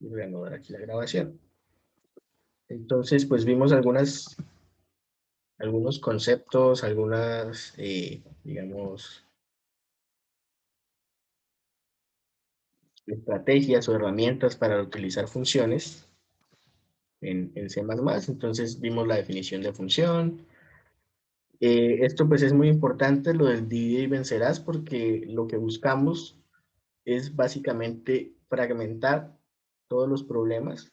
y reanudar aquí la grabación. Entonces, pues vimos algunos conceptos, algunas, digamos, estrategias o herramientas para utilizar funciones en C++. Entonces vimos la definición de función. Esto pues es muy importante, lo del divide y vencerás, porque lo que buscamos es básicamente fragmentar todos los problemas.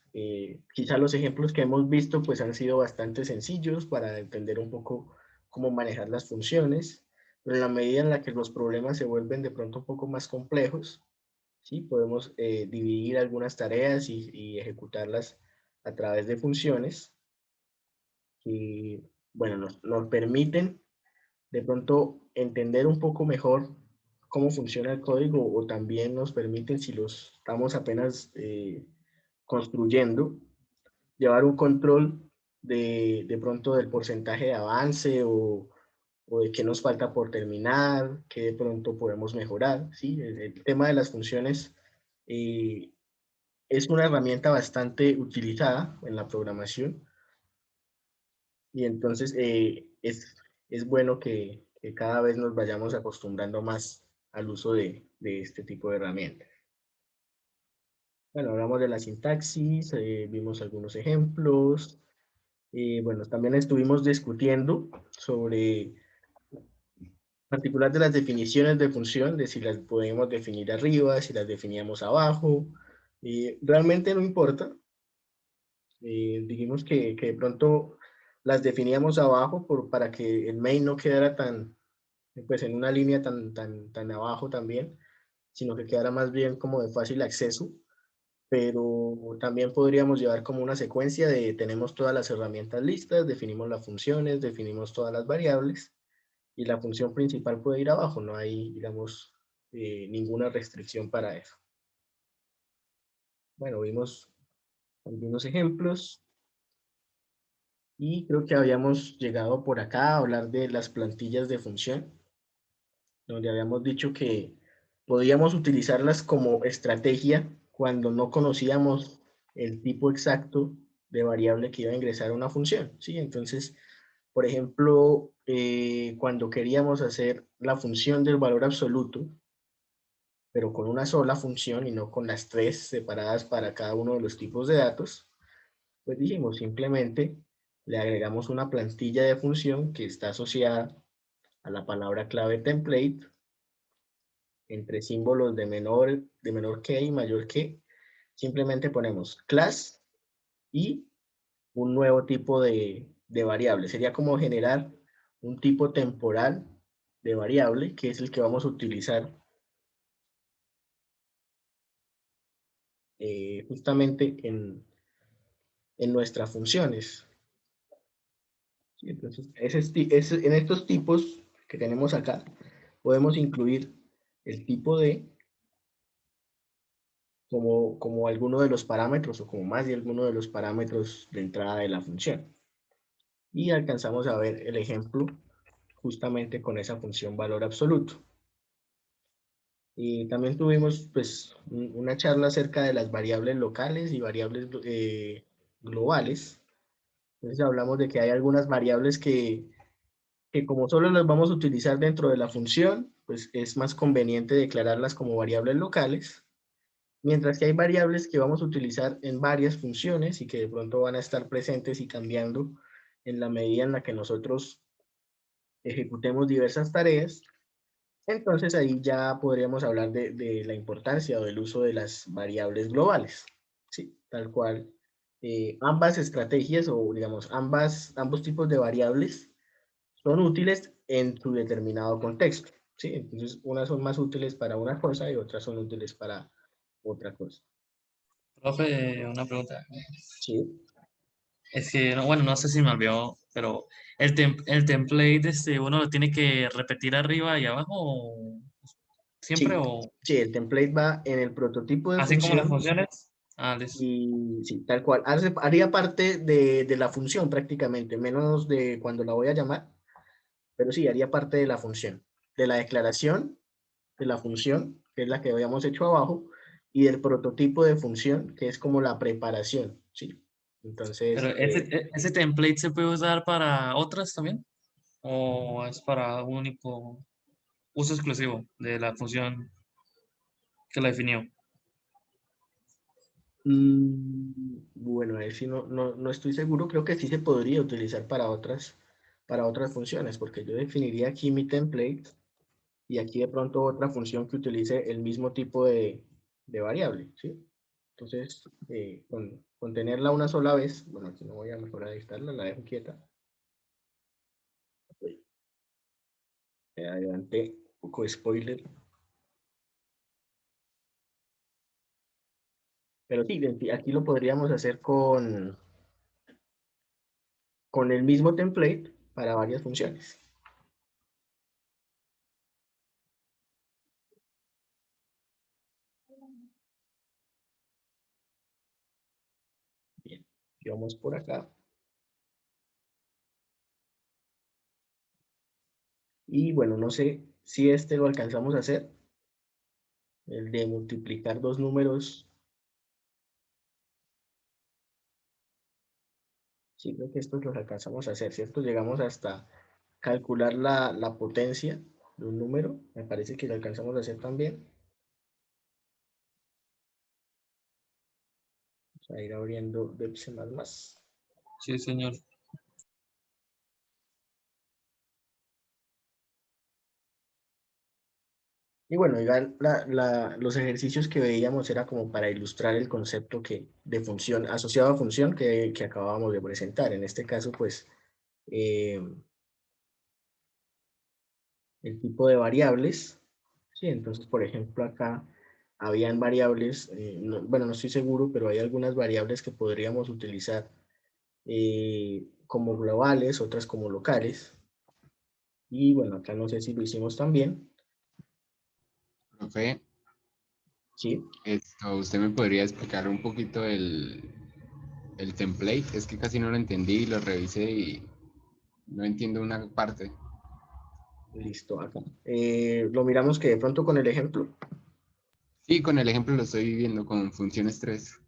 Quizá los ejemplos que hemos visto pues han sido bastante sencillos para entender un poco cómo manejar las funciones, pero en la medida en la que los problemas se vuelven de pronto un poco más complejos, ¿sí? Podemos dividir algunas tareas y ejecutarlas a través de funciones que, bueno, nos permiten de pronto entender un poco mejor cómo funciona el código, o también nos permiten, si los estamos apenas construyendo, llevar un control de pronto del porcentaje de avance, o de qué nos falta por terminar, qué de pronto podemos mejorar, ¿sí? El tema de las funciones eh, es una herramienta bastante utilizada en la programación, y entonces es bueno que cada vez nos vayamos acostumbrando más al uso de este tipo de herramientas. Bueno, hablamos de la sintaxis, vimos algunos ejemplos. Bueno, también estuvimos discutiendo sobre particular de las definiciones de función, de si las podemos definir arriba, si las definíamos abajo. Realmente no importa. Dijimos que de pronto las definíamos abajo para que el main no quedara pues en una línea tan abajo también, sino que quedara más bien como de fácil acceso. Pero también podríamos llevar como una secuencia de: tenemos todas las herramientas listas, definimos las funciones, definimos todas las variables, y la función principal puede ir abajo, no hay, digamos, ninguna restricción para eso. Bueno, vimos algunos ejemplos, y creo que habíamos llegado por acá a hablar de las plantillas de función, donde habíamos dicho que podíamos utilizarlas como estrategia cuando no conocíamos el tipo exacto de variable que iba a ingresar a una función, ¿sí? Entonces, por ejemplo, cuando queríamos hacer la función del valor absoluto, pero con una sola función y no con las tres separadas para cada uno de los tipos de datos, pues dijimos simplemente le agregamos una plantilla de función que está asociada a la palabra clave template, entre símbolos de menor que y mayor que. Simplemente ponemos class y un nuevo tipo de variable. Sería como generar un tipo temporal de variable, que es el que vamos a utilizar justamente en nuestras funciones. ¿Sí? Entonces, en estos tipos que tenemos acá, podemos incluir el tipo de como alguno de los parámetros, o como más de alguno de los parámetros de entrada de la función. Y alcanzamos a ver el ejemplo justamente con esa función valor absoluto. Y también tuvimos pues una charla acerca de las variables locales y variables globales. Entonces hablamos de que hay algunas variables que como solo las vamos a utilizar dentro de la función, pues es más conveniente declararlas como variables locales, mientras que hay variables que vamos a utilizar en varias funciones y que de pronto van a estar presentes y cambiando en la medida en la que nosotros ejecutemos diversas tareas. Entonces ahí ya podríamos hablar de la importancia o del uso de las variables globales. Sí, tal cual. Ambas estrategias, o digamos ambos tipos de variables, son útiles en su determinado contexto. ¿Sí? Entonces unas son más útiles para una cosa y otras son útiles para otra cosa. Profe, una pregunta. ¿Sí? Es que, bueno, no sé si me olvidó, pero el template, uno lo tiene que repetir arriba y abajo siempre, Sí, o sí, el template va en el prototipo de así como las función. funciones. Ah, listo. Y sí, tal cual. Haría parte de la función prácticamente, menos de cuando la voy a llamar, pero sí, haría parte de la función, de la declaración de la función, que es la que habíamos hecho abajo, y del prototipo de función, que es como la preparación, ¿sí? Pero Entonces, ese template se puede usar para otras también, o es para un único uso exclusivo de la función que la definió. bueno, ahí sí no estoy seguro, creo que sí se podría utilizar para otras funciones, porque yo definiría aquí mi template y aquí de pronto otra función que utilice el mismo tipo de variable, ¿sí? Entonces, con tenerla una sola vez, bueno, aquí no voy a mejorar a dictarla, la dejo quieta. Adelante, un poco de spoiler. Pero sí, aquí lo podríamos hacer con el mismo template para varias funciones. Bien, vamos por acá. Y bueno, no sé si este lo alcanzamos a hacer, el de multiplicar dos números. Sí, creo que estos los alcanzamos a hacer, ¿cierto? Llegamos hasta calcular la potencia de un número. Me parece que lo alcanzamos a hacer también. Vamos a ir abriendo Depse más. Sí, señor. Y bueno, igual los ejercicios que veíamos era como para ilustrar el concepto de función, asociado a función que acabábamos de presentar. En este caso, pues, eh, el tipo de variables. Sí, entonces, por ejemplo, acá habían variables, bueno, no estoy seguro, pero hay algunas variables que podríamos utilizar como globales, otras como locales. Y bueno, acá no sé si lo hicimos también. Profe, Sí, ¿usted me podría explicar un poquito el template? Es que casi no lo entendí, lo revisé y no entiendo una parte. listo, acá. Lo miramos que de pronto con el ejemplo. Sí, con el ejemplo lo estoy viendo con funciones 3.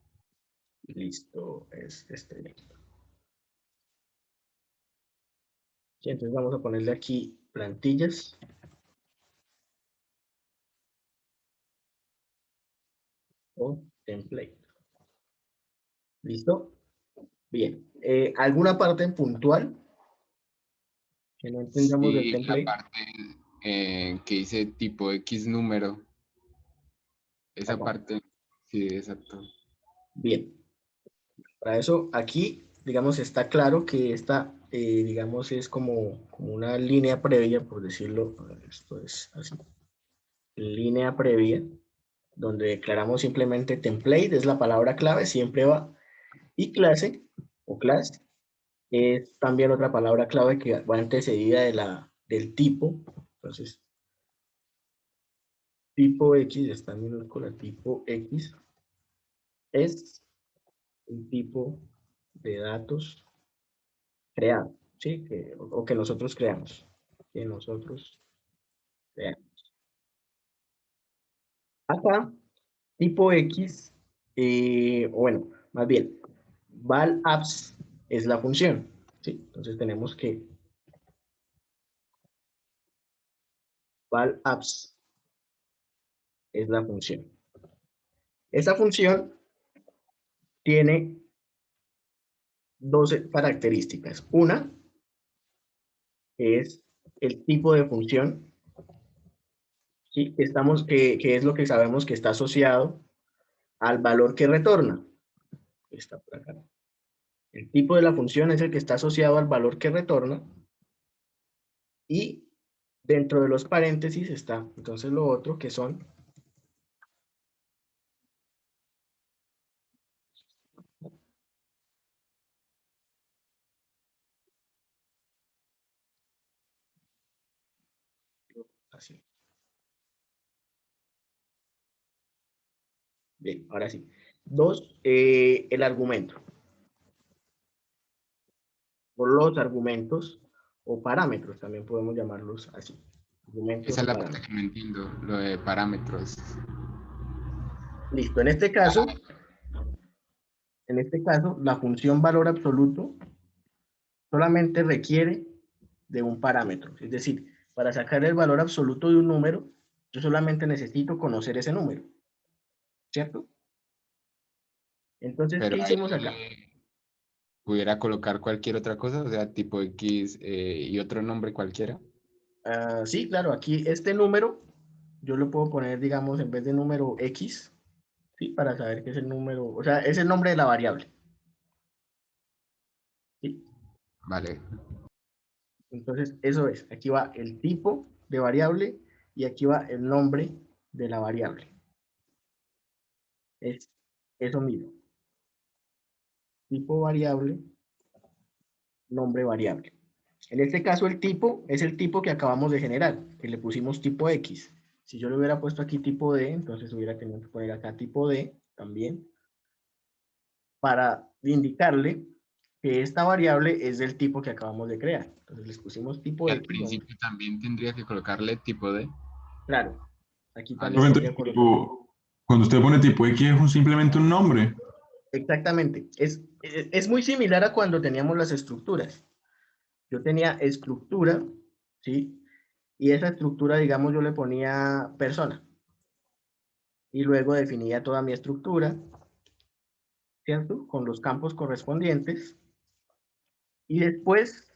Listo, es este. Sí, entonces vamos a ponerle aquí plantillas o template. ¿Listo? Bien. ¿Alguna parte puntual que no entendamos del Sí, la template? parte que dice tipo X número, esa Acá. parte, sí, exacto. Bien. Para eso, aquí, digamos, está claro que esta, digamos, es como una línea previa, por decirlo. A ver, esto es así. Línea previa, donde declaramos simplemente template, es la palabra clave, siempre va. Y clase, o class, es también otra palabra clave que va antecedida del tipo. Entonces, tipo X, está en minúscula, tipo X, es un tipo de datos creado, ¿sí? O que nosotros creamos. Que nosotros creamos. Acá, tipo X, o bueno, más bien, val apps es la función, ¿sí? Entonces tenemos que val apps es la función. Esta función tiene dos características. Una es el tipo de función, ¿sí? Que es lo que sabemos que está asociado al valor que retorna. Está por acá. El tipo de la función es el que está asociado al valor que retorna y dentro de los paréntesis está entonces lo otro que son así. Bien, ahora sí. Dos, el argumento. O los argumentos o parámetros, también podemos llamarlos así. Argumentos Esa o es la parte parámetros. que no entiendo, lo de parámetros. Listo, en este caso, la función valor absoluto solamente requiere de un parámetro. Es decir, para sacar el valor absoluto de un número, yo solamente necesito conocer ese número, ¿cierto? Entonces, Pero ¿qué ahí hicimos acá? pudiera colocar cualquier otra cosa, o sea, tipo X y otro nombre cualquiera. Sí, claro, aquí este número, yo lo puedo poner, digamos, en vez de número X, ¿sí? Para saber que es el número, o sea, es el nombre de la variable, ¿sí? Vale. Entonces, eso es, aquí va el tipo de variable y aquí va el nombre de la variable. Es eso mismo, tipo variable, nombre variable. En este caso, el tipo es el tipo que acabamos de generar, que le pusimos tipo X. Si yo le hubiera puesto aquí tipo D, entonces hubiera tenido que poner acá tipo D también, para indicarle que esta variable es del tipo que acabamos de crear. Entonces les pusimos tipo Y al X, vamos. principio también tendría que colocarle tipo D. Claro, aquí Ah, también Profe, listo. tendría que entonces, colocar. cuando usted pone tipo X es simplemente un nombre. Exactamente. Es muy similar a cuando teníamos las estructuras. Yo tenía estructura, ¿sí? Y esa estructura, digamos, yo le ponía persona. Y luego definía toda mi estructura, ¿cierto? Con los campos correspondientes. Y después,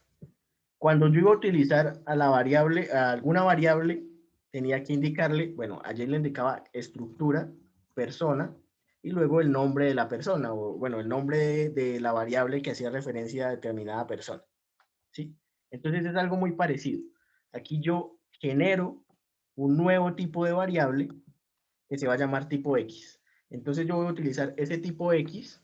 cuando yo iba a utilizar a la variable, a alguna variable, tenía que indicarle, bueno, ayer le indicaba estructura, persona, y luego el nombre de la persona, o bueno, el nombre de la variable que hacía referencia a determinada persona, ¿sí? Entonces es algo muy parecido. Aquí yo genero un nuevo tipo de variable que se va a llamar tipo X. Entonces yo voy a utilizar ese tipo X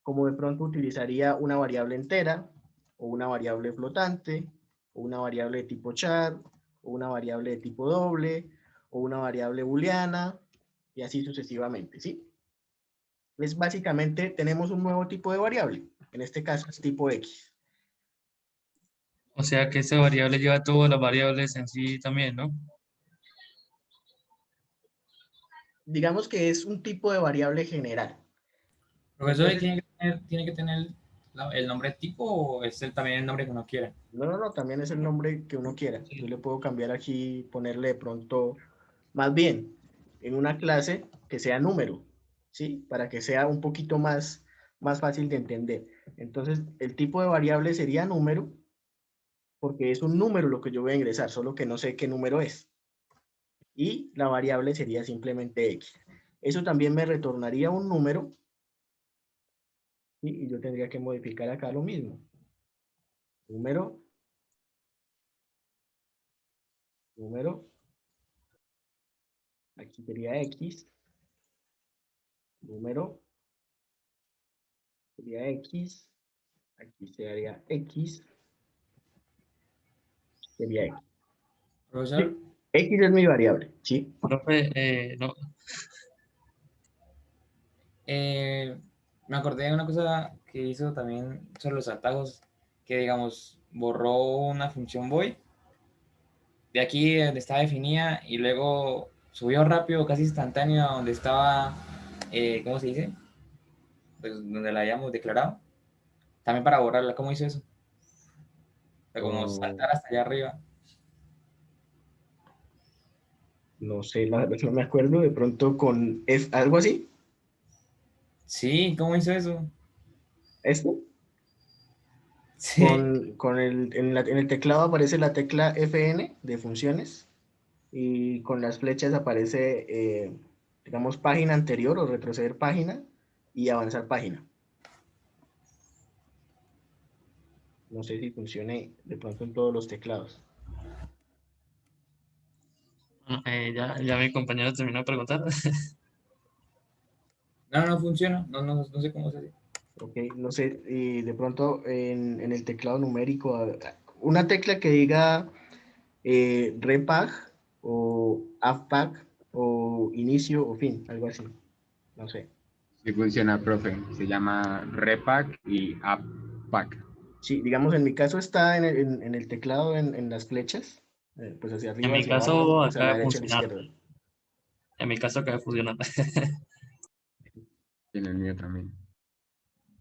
como de pronto utilizaría una variable entera, o una variable flotante, o una variable de tipo char, o una variable de tipo doble, o una variable booleana, y así sucesivamente, ¿sí? Es básicamente, tenemos un nuevo tipo de variable, en este caso es tipo X. O sea que esa variable lleva todas las variables en sí también, ¿no? Digamos que es un tipo de variable general. Profesor, ¿y Entonces, tiene que tener el nombre tipo o es también el nombre que uno quiera? no, también es el nombre que uno quiera. Yo Sí. le puedo cambiar aquí, ponerle de pronto, más bien, en una clase que sea número, ¿sí? Para que sea un poquito más fácil de entender. Entonces, el tipo de variable sería número, porque es un número lo que yo voy a ingresar, solo que no sé qué número es. Y la variable sería simplemente X. Eso también me retornaría un número, ¿sí? Y yo tendría que modificar acá lo mismo. Número, número, aquí sería X, número, sería X, aquí sería X, sería X. Profesor, ¿Sí? X es mi variable, ¿sí? Profe, no, me acordé de una cosa que hizo también sobre los atajos, que digamos, borró una función void de aquí donde estaba definida y luego subió rápido, casi instantáneo, a donde estaba, ¿cómo se dice? Pues donde la habíamos declarado. También para borrarla, ¿cómo hizo eso? O sea, como Oh, saltar hasta allá arriba. no sé, la verdad no me acuerdo, de pronto con F, algo así, Sí, ¿cómo hizo eso? esto, Sí. en el teclado aparece la tecla Fn de funciones y con las flechas aparece, digamos, página anterior o retroceder página y avanzar página. No sé si funcione de pronto en todos los teclados. bueno, ya mi compañero terminó de preguntar. No, no funciona. No sé cómo se hace. Ok, no sé, y de pronto en el teclado numérico, una tecla que diga repag o avpag o inicio o fin, algo así, no sé. Sí funciona, profe. Se llama Repack y AppPack. Sí, digamos, en mi caso está en el teclado, en las flechas, pues hacia En arriba, mi hacia abajo, caso pues a la acaba de derecha, a la funcionar. izquierda. En mi caso acaba de funcionar. Y en el mío también.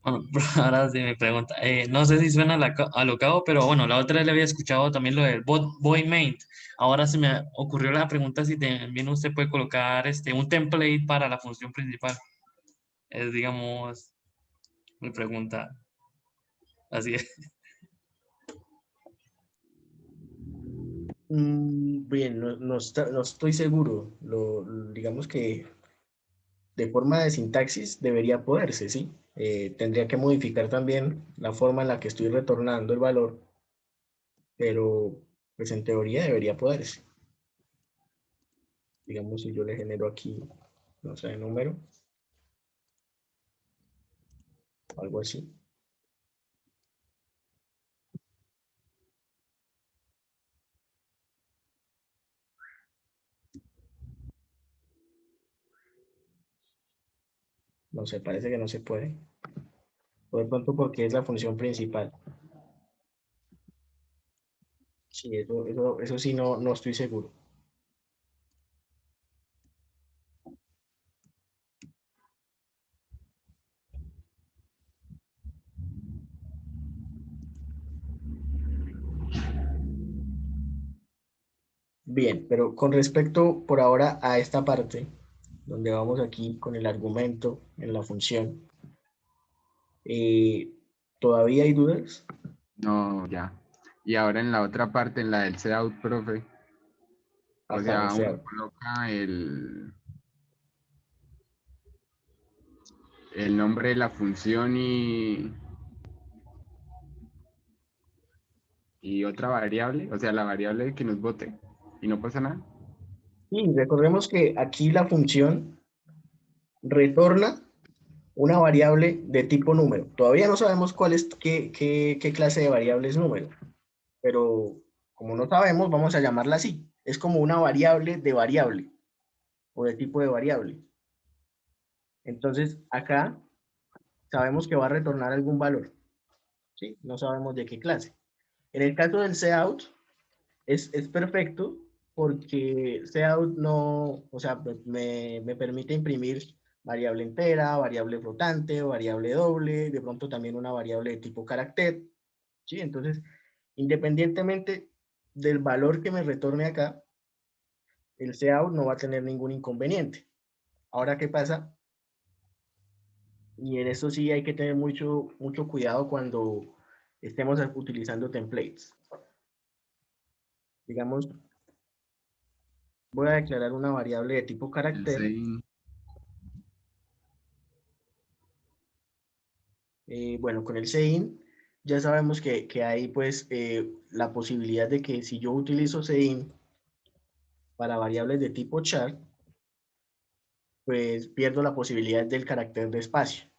Bueno, ahora sí me pregunta. No sé si suena alocado, pero bueno, la otra vez le había escuchado también lo del boy main. Ahora se me ocurrió la pregunta si también usted puede colocar un template para la función principal. Es, digamos, me pregunta. Así es. Bien, no estoy seguro. Digamos que de forma de sintaxis debería poderse, ¿sí? Tendría que modificar también la forma en la que estoy retornando el valor, pero pues en teoría debería poderse. Digamos, si yo le genero aquí, no sé, número, algo así. No sé, parece que no se puede. O de pronto porque es la función principal. Sí, eso sí no estoy seguro. Bien, pero con respecto por ahora a esta parte, donde vamos aquí con el argumento en la función, ¿todavía hay dudas? No, ya. Y ahora en la otra parte, en la del cout, profe, o Ajá, o sea, sea, uno coloca el nombre de la función y otra variable, o sea, la variable que nos bote y no pasa nada. y recordemos que aquí la función retorna una variable de tipo número. Todavía no sabemos qué clase de variable es número, pero como no sabemos, vamos a llamarla así. Es como una variable de variable o de tipo de variable. Entonces, acá sabemos que va a retornar algún valor, ¿sí? No sabemos de qué clase. En el caso del cout, es perfecto porque cout no, o sea, me permite imprimir variable entera, variable flotante, variable doble, de pronto también una variable de tipo carácter, ¿sí? Entonces, independientemente del valor que me retorne acá, el cout no va a tener ningún inconveniente. Ahora, ¿qué pasa? Y en eso sí hay que tener mucho cuidado cuando estemos utilizando templates. Digamos, voy a declarar una variable de tipo El carácter. sein, Bueno, con el sein ya sabemos que hay pues la posibilidad de que si yo utilizo sein para variables de tipo char, pues pierdo la posibilidad del carácter de espacio.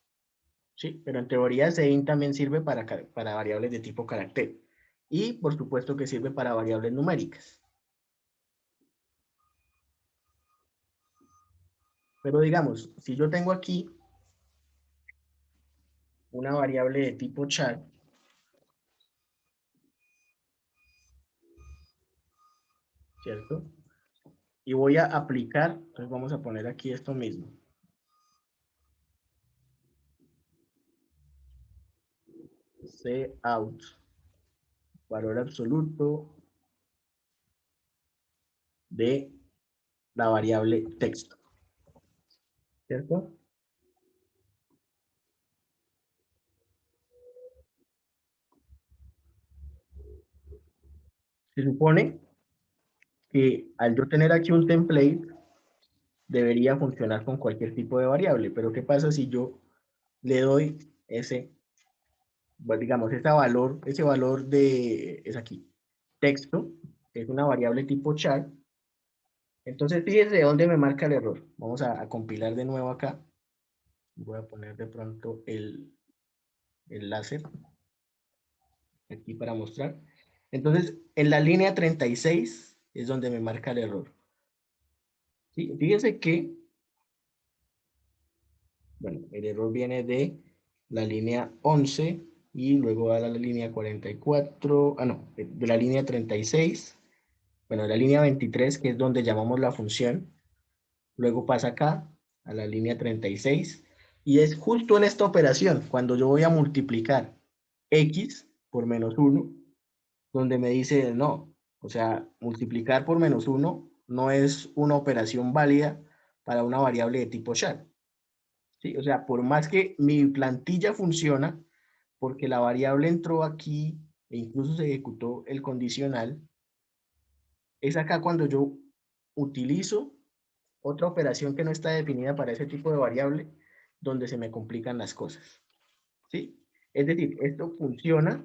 ¿Sí? Pero en teoría sein también sirve para variables de tipo carácter. Y por supuesto que sirve para variables numéricas. Pero digamos, si yo tengo aquí una variable de tipo char, ¿cierto? Y voy a aplicar, entonces vamos a poner aquí esto mismo. Cout, valor absoluto de la variable texto, ¿cierto? Se supone que al yo tener aquí un template, debería funcionar con cualquier tipo de variable, pero ¿qué pasa si yo le doy digamos, ese valor es aquí, texto, que es una variable tipo char? Entonces, fíjense de dónde me marca el error. Vamos a compilar de nuevo acá. Voy a poner de pronto el láser aquí para mostrar. Entonces, en la línea 36 es donde me marca el error. ¿Sí? Fíjense que, bueno, el error viene de la línea 11 y luego a la línea 44, no, de la línea 36, bueno, de la línea 23, que es donde llamamos la función. Luego pasa acá a la línea 36. Y es justo en esta operación, cuando yo voy a multiplicar x por -1, donde me dice no. O sea, multiplicar por -1 no es una operación válida para una variable de tipo char. ¿Sí? O sea, por más que mi plantilla funciona, porque la variable entró aquí e incluso se ejecutó el condicional, es acá cuando yo utilizo otra operación que no está definida para ese tipo de variable, donde se me complican las cosas. ¿Sí? Es decir, esto funciona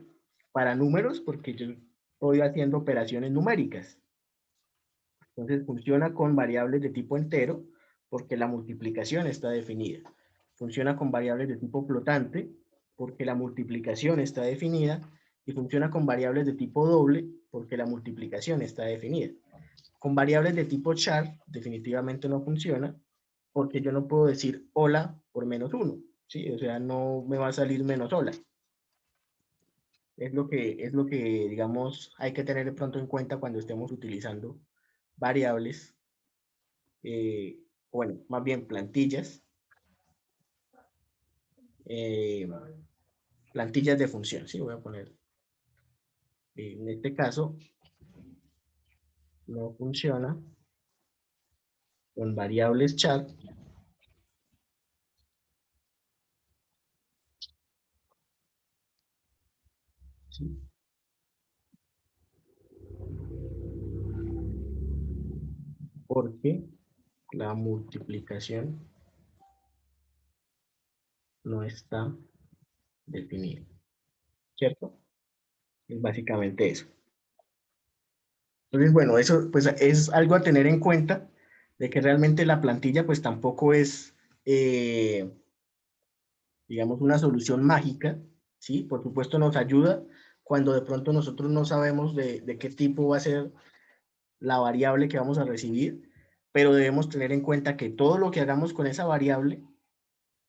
para números porque yo estoy haciendo operaciones numéricas. Entonces funciona con variables de tipo entero porque la multiplicación está definida. Funciona con variables de tipo flotante porque la multiplicación está definida. Y funciona con variables de tipo doble porque la multiplicación está definida. Con variables de tipo char definitivamente no funciona porque yo no puedo decir hola por -1. ¿Sí? O sea, no me va a salir menos hola. Es lo que, digamos, hay que tener de pronto en cuenta cuando estemos utilizando variables, bueno, más bien plantillas, plantillas de función, ¿sí? Voy a poner, en este caso, no funciona con variables char, ¿sí? Porque la multiplicación no está definida, ¿cierto? Es básicamente eso. Entonces, bueno, eso pues es algo a tener en cuenta, de que realmente la plantilla pues tampoco es, digamos, una solución mágica, ¿sí? Por supuesto nos ayuda cuando de pronto nosotros no sabemos de qué tipo va a ser la variable que vamos a recibir, pero debemos tener en cuenta que todo lo que hagamos con esa variable,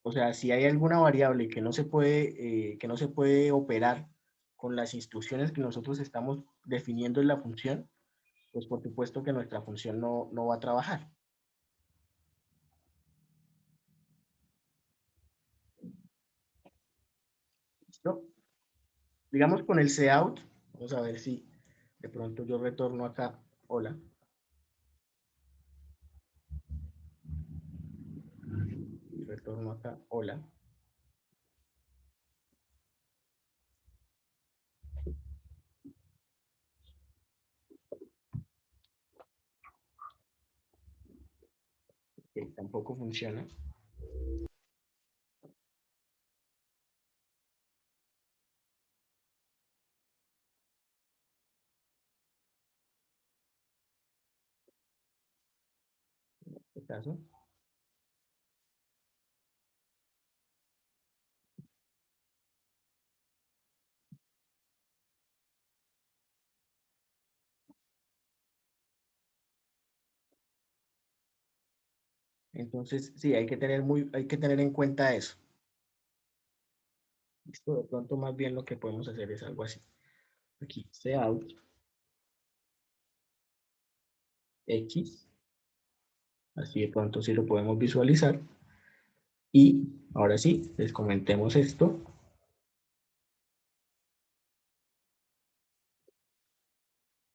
o sea, si hay alguna variable que no se puede operar con las instrucciones que nosotros estamos definiendo en la función, pues por supuesto que nuestra función no va a trabajar. ¿Listo? Digamos con el cout, vamos a ver si de pronto yo retorno acá, hola. Y retorno acá, hola. Que tampoco funciona. En este caso. Entonces, sí, hay que tener en cuenta eso. Listo, de pronto más bien lo que podemos hacer es algo así. Aquí, cout x, así de pronto sí lo podemos visualizar. Y ahora sí, les comentemos esto.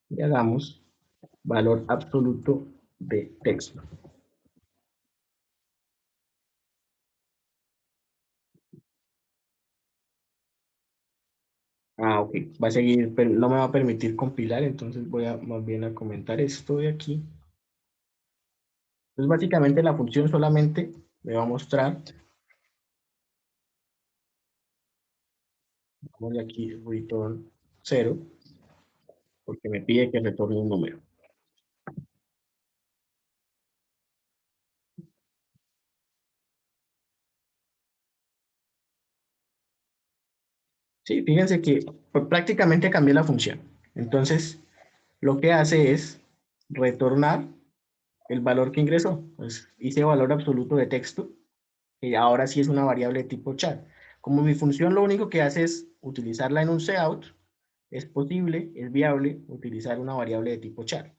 Y hagamos valor absoluto de texto. Ah, ok. Va a seguir, pero no me va a permitir compilar, entonces voy a más bien a comentar esto de aquí. Entonces, básicamente la función solamente me va a mostrar, vamos de aquí, return 0, porque me pide que retorne un número. Sí, fíjense que pues, prácticamente cambié la función. Entonces, lo que hace es retornar el valor que ingresó. Pues hice valor absoluto de texto, que ahora sí es una variable de tipo char. Como mi función lo único que hace es utilizarla en un cout, es posible, es viable utilizar una variable de tipo char.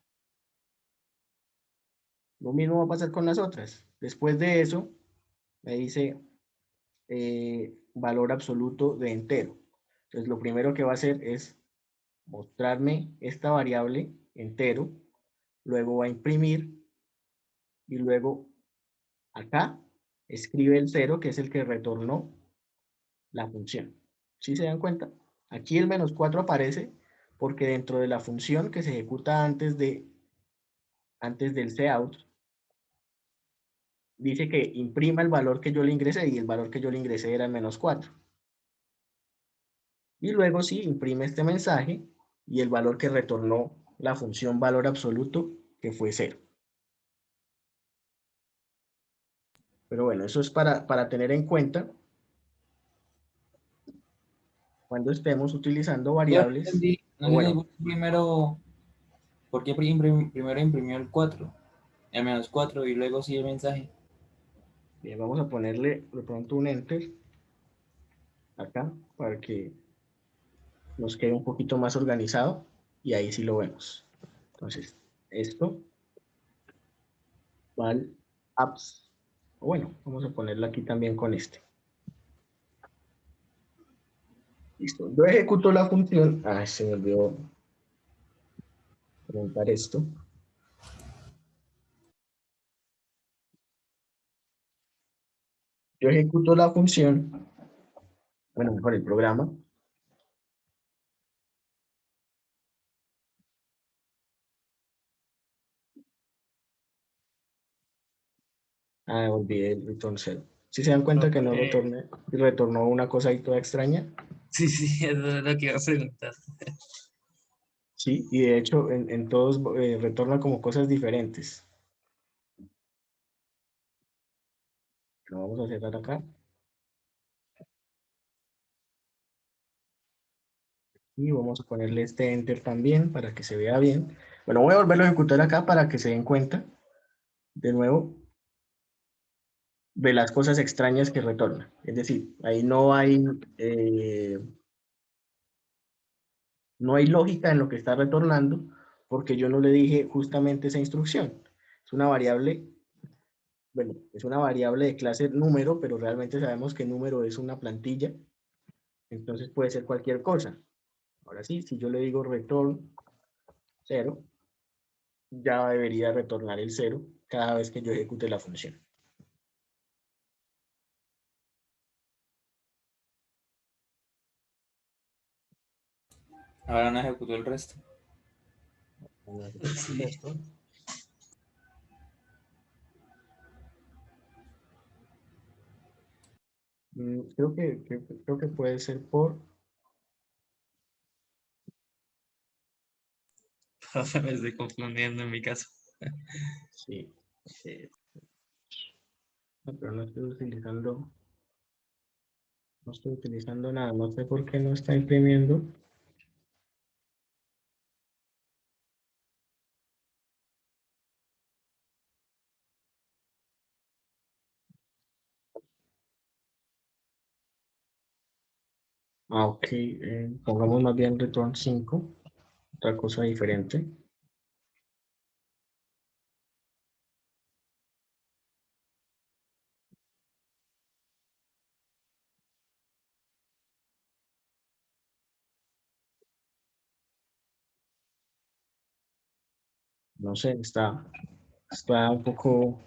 Lo mismo va a pasar con las otras. Después de eso, me dice valor absoluto de entero. Entonces, lo primero que va a hacer es mostrarme esta variable entero, luego va a imprimir y luego acá escribe el 0, que es el que retornó la función. ¿Sí se dan cuenta? Aquí el -4 aparece porque dentro de la función que se ejecuta antes del cout, dice que imprima el valor que yo le ingresé y el valor que yo le ingresé era el -4. Y luego sí, imprime este mensaje y el valor que retornó la función valor absoluto, que fue 0. Pero bueno, eso es para tener en cuenta cuando estemos utilizando variables. No O entendí bueno, primero, ¿por qué primero imprimió el 4, el -4 y luego sí el mensaje? bien, vamos a ponerle de pronto un enter acá para que nos quede un poquito más organizado y ahí sí lo vemos. Entonces, esto val apps. O bueno, vamos a ponerlo aquí también con este. Listo. Yo ejecuto la función. Ah, se me olvidó preguntar esto. Yo ejecuto la función, bueno, mejor el programa. Ah, olvidé el return 0. ¿Sí se dan cuenta que no Ok. retornó una cosa ahí toda extraña? Sí, sí, eso es lo que iba a preguntar. Sí, y de hecho en todos retorna como cosas diferentes. Lo vamos a cerrar acá. Y vamos a ponerle este enter también para que se vea bien. Bueno, voy a volverlo a ejecutar acá para que se den cuenta de nuevo de las cosas extrañas que retorna. Es decir, ahí no hay lógica en lo que está retornando porque yo no le dije justamente esa instrucción. Es una variable, bueno, es una variable de clase número, pero realmente sabemos que número es una plantilla, entonces puede ser cualquier cosa. Ahora sí, si yo le digo return 0, ya debería retornar el 0 cada vez que yo ejecute la función. Ahora no ejecutó el resto. Vamos a ejecutar Sí. esto. Creo que puede ser por... Me estoy confundiendo en mi caso. Sí. No, pero no estoy utilizando nada. No sé por qué no está imprimiendo. Ah, ok. Pongamos más bien return 5. Otra cosa diferente. No sé, está un poco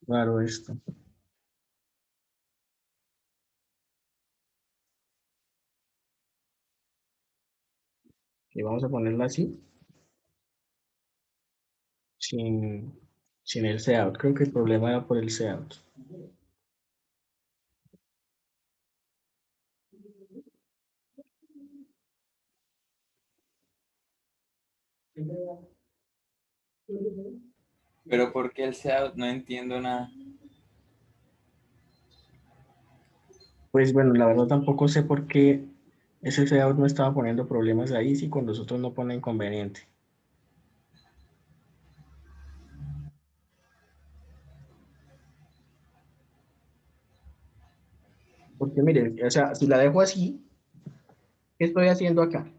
raro esto. Y vamos a ponerla así, sin, sin el cout. Creo que el problema era por el cout. Pero ¿por qué el SEA? No entiendo nada. Pues bueno, la verdad tampoco sé por qué ese cout no estaba poniendo problemas ahí, si con los otros no pone inconveniente. Porque miren, o sea, si la dejo así, ¿qué estoy haciendo acá?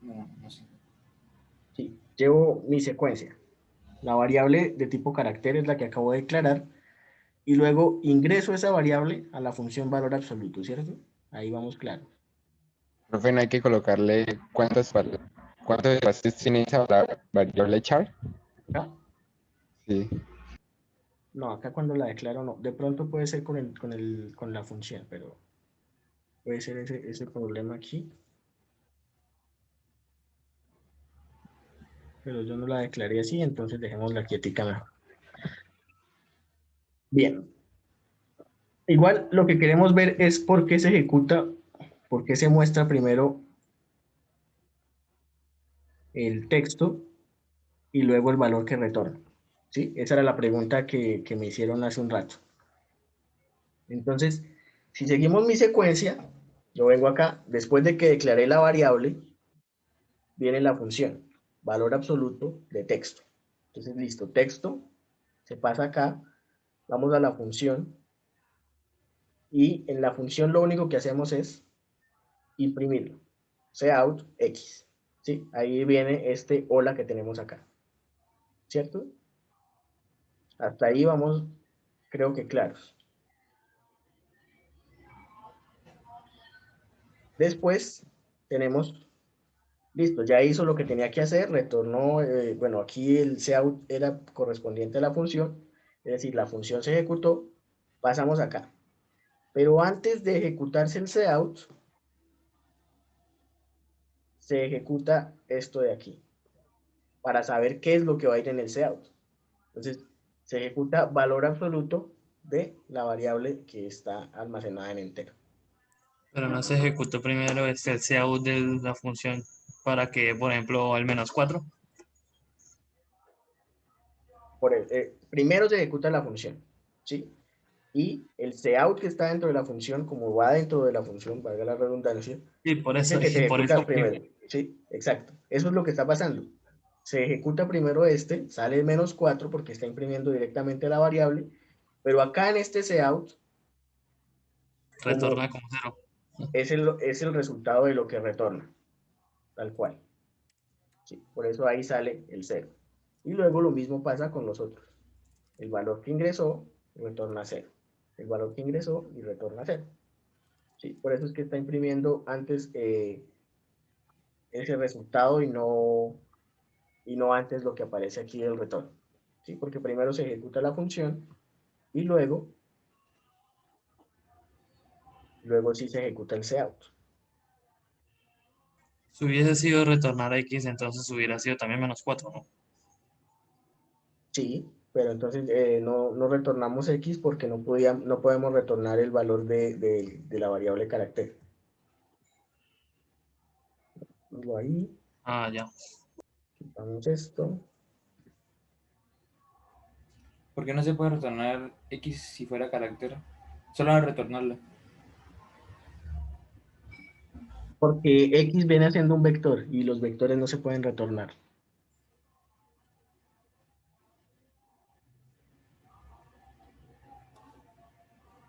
No sé. Sí, llevo mi secuencia. La variable de tipo carácter es la que acabo de declarar y luego ingreso esa variable a la función valor absoluto, ¿cierto? Ahí vamos claro. Profe, no hay que colocarle cuántos espacios tiene esa variable char. ¿Acá? Sí. No, acá cuando la declaro no. De pronto puede ser con la función, pero puede ser ese problema aquí. Pero yo no la declaré así, entonces dejémosla quietica mejor. Bien. Igual lo que queremos ver es por qué se ejecuta, por qué se muestra primero el texto y luego el valor que retorna. ¿Sí? Esa era la pregunta que me hicieron hace un rato. Entonces, si seguimos mi secuencia, yo vengo acá, después de que declaré la variable, viene la función, valor absoluto de texto. Entonces, listo, texto, se pasa acá, vamos a la función, y en la función lo único que hacemos es imprimirlo, cout x. ¿Sí? Ahí viene este hola que tenemos acá. ¿Cierto? Hasta ahí vamos, creo que claros. Después tenemos, listo, ya hizo lo que tenía que hacer, retornó, bueno, aquí el cout era correspondiente a la función, es decir, la función se ejecutó, pasamos acá. Pero antes de ejecutarse el cout, se ejecuta esto de aquí, para saber qué es lo que va a ir en el cout. Entonces, se ejecuta valor absoluto de la variable que está almacenada en entero. Pero no se ejecutó primero el cout de la función para que, por ejemplo, al -4. Primero se ejecuta la función, ¿sí? Y el cout que está dentro de la función, como va dentro de la función, valga la redundancia, Sí, por es eso, el que se por ejecuta eso. primero, ¿sí? Exacto. Eso es lo que está pasando. Se ejecuta primero este, sale el -4 porque está imprimiendo directamente la variable, pero acá en este cout, Retorna como como 0. es el resultado de lo que retorna, tal cual. ¿Sí? Por eso ahí sale el 0. Y luego lo mismo pasa con los otros. El valor que ingresó retorna 0. El valor que ingresó y retorna 0. ¿Sí? Por eso es que está imprimiendo antes ese resultado y no antes lo que aparece aquí del retorno. ¿Sí? Porque primero se ejecuta la función y luego sí se ejecuta el cout. Si hubiese sido retornar X, entonces hubiera sido también -4, ¿no? Sí, pero entonces no retornamos X porque no podemos retornar el valor de la variable carácter. Pongo ahí, Ah, ya. quitamos esto. ¿Por qué no se puede retornar X si fuera carácter? Solo al retornarla. Porque X viene haciendo un vector y los vectores no se pueden retornar.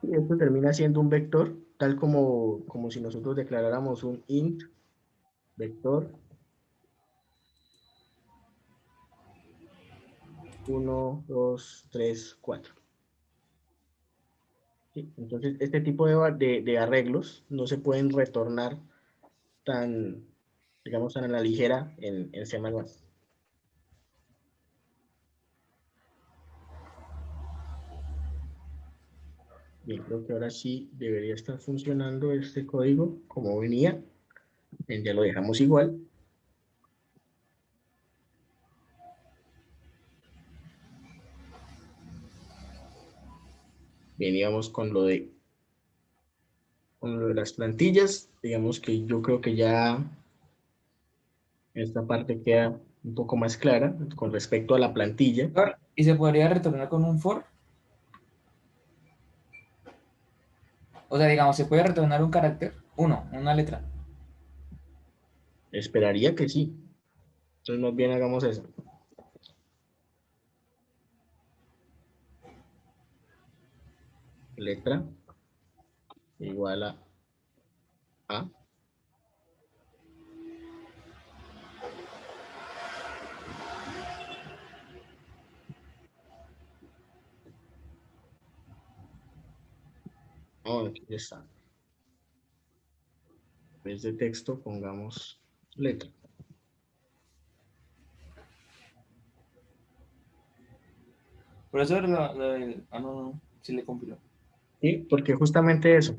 Y esto termina siendo un vector, tal como si nosotros declaráramos un int vector 1, 2, 3, 4. ¿Sí? Entonces, este tipo de arreglos no se pueden retornar tan, digamos, tan a la ligera en C++. Bien, creo que ahora sí debería estar funcionando este código como venía. Ya lo dejamos igual. Veníamos con lo de las plantillas. Digamos que yo creo que ya esta parte queda un poco más clara con respecto a la plantilla. ¿Y se podría retornar con un for? O sea, digamos, se puede retornar un carácter, una letra. Esperaría que sí. Entonces, más bien hagamos eso. Letra igual a A. Oh, aquí está. En vez de texto, pongamos letra. Por eso ah, no, sí le compiló. Sí, porque justamente eso.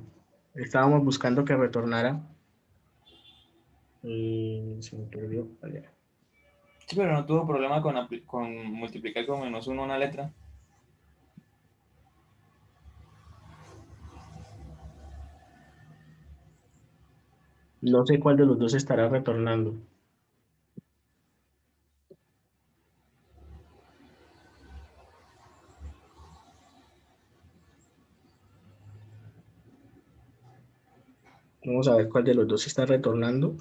Estábamos buscando que retornara. Se me perdió. Allá. Sí, pero no tuvo problema con multiplicar con -1 una letra. No sé cuál de los dos estará retornando. Vamos a ver cuál de los dos está retornando.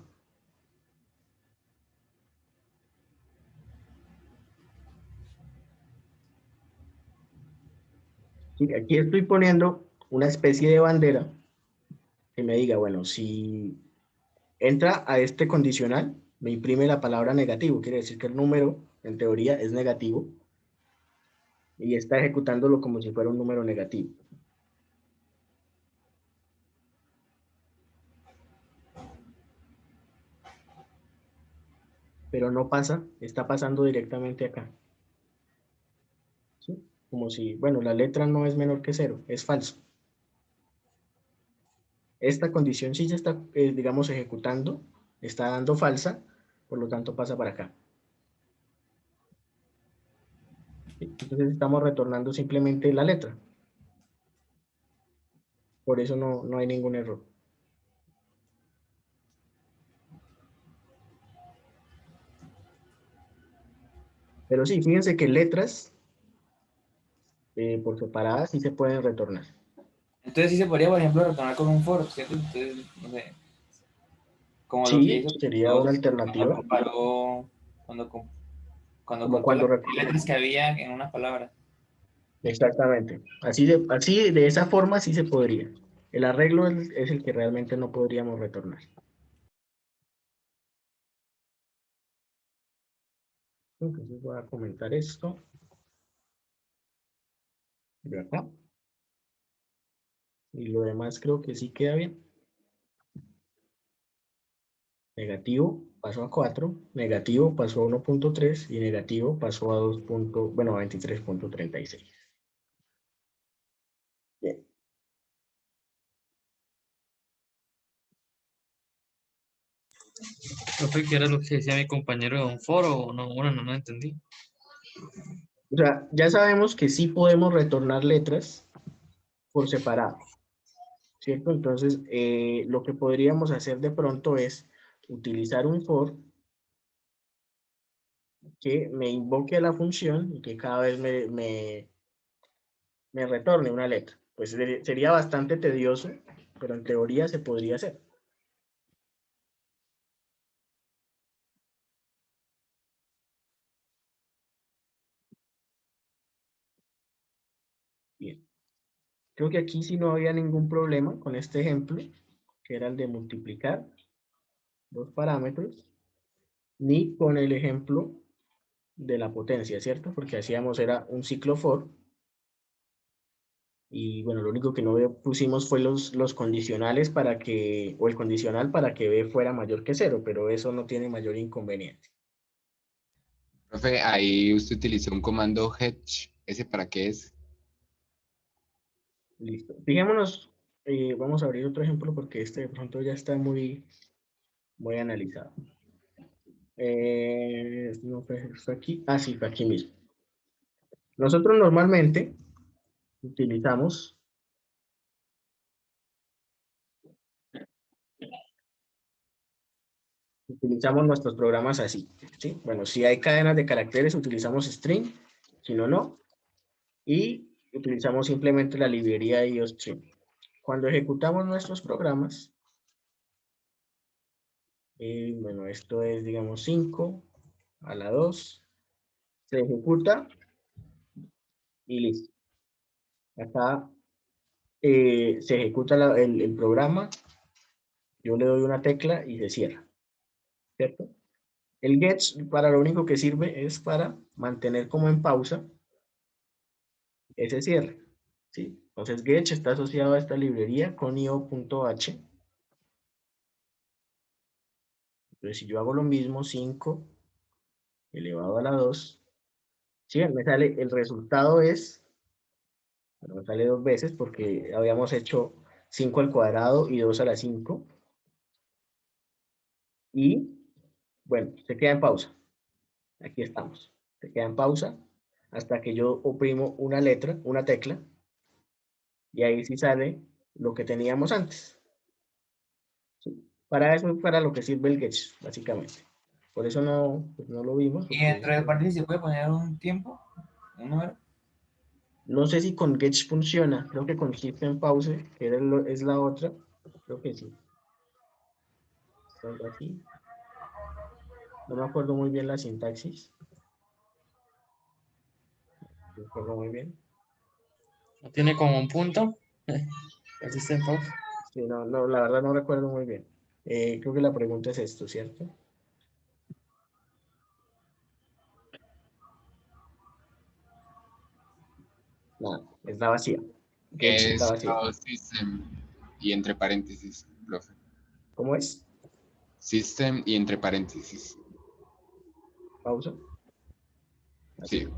Sí, aquí estoy poniendo una especie de bandera que me diga, bueno, si entra a este condicional, me imprime la palabra negativo. Quiere decir que el número, en teoría, es negativo y está ejecutándolo como si fuera un número negativo. Pero no pasa, está pasando directamente acá. ¿Sí? Como si, bueno, la letra no es menor que 0, es falso. Esta condición sí se está, digamos, ejecutando, está dando falsa, por lo tanto pasa para acá. ¿Sí? Entonces estamos retornando simplemente la letra. Por eso no hay ningún error. Pero sí, fíjense que letras por separadas sí se pueden retornar. Entonces sí se podría, por ejemplo, retornar con un for, ¿cierto? Entonces, no sé, como lo que Sí, hizo sería una cuando alternativa, comparó, cuando, cuando como contó cuando... las letras que había en una palabra. Exactamente. Así de esa forma sí se podría. El arreglo es el que realmente no podríamos retornar. Entonces voy a comentar esto de acá. Y lo demás creo que sí queda bien. Negativo pasó a 4, negativo pasó a 1.3 y negativo pasó a 2. Bueno, a 23.36. Bien. Profe, ¿qué era lo que decía mi compañero de un foro? O no, bueno, no entendí. O sea, ya sabemos que sí podemos retornar letras por separado, ¿cierto? Entonces, lo que podríamos hacer de pronto es utilizar un for que me invoque a la función y que cada vez me retorne una letra. Pues sería bastante tedioso, pero en teoría se podría hacer. Bien. Creo que aquí sí no había ningún problema con este ejemplo, que era el de multiplicar dos parámetros, ni con el ejemplo de la potencia, ¿cierto? Porque hacíamos era un ciclo for, y bueno, lo único que no pusimos fue los condicionales para que, o el condicional para que b fuera mayor que 0, pero eso no tiene mayor inconveniente. Profe, ahí usted utilizó un comando hedge. ¿Ese para qué es? Listo. Fijémonos, vamos a abrir otro ejemplo porque este de pronto ya está muy analizado. No fue aquí. Ah, sí, fue aquí mismo. Nosotros normalmente utilizamos nuestros programas así, ¿sí? Bueno, si hay cadenas de caracteres, utilizamos string, si no, no. Y utilizamos simplemente la librería IOString. Cuando ejecutamos nuestros programas, bueno, esto es, digamos, 5 a la 2, se ejecuta y listo. Acá se ejecuta el programa, yo le doy una tecla y se cierra, ¿cierto? El get para lo único que sirve es para mantener como en pausa ese cierre, ¿sí? Entonces Getch está asociado a esta librería con io.h. Entonces si yo hago lo mismo, 5 elevado a la 2, ¿sí? Me sale, el resultado es, bueno, me sale 2 veces porque habíamos hecho 5 al cuadrado y 2 a la 5. Y bueno, se queda en pausa. Aquí estamos. Se queda en pausa hasta que yo oprimo una letra, una tecla, y ahí sí sale lo que teníamos antes. ¿Sí? Para eso es para lo que sirve el Getch, básicamente. Por eso no, pues no lo vimos. Y dentro del paréntesis se puede poner un tiempo, un número. No sé si con Getch funciona. Creo que con System Pause, que es la otra. Creo que sí. Algo así. No me acuerdo muy bien la sintaxis. No me acuerdo muy bien. ¿No tiene como un punto? El System Pause. Sí, no, no, la verdad no recuerdo muy bien. Creo que la pregunta es esto, ¿cierto? No, está vacía. Getch está Es vacía. system y entre paréntesis, profe. ¿Cómo es? System y entre paréntesis. Pausa. Así. Sí.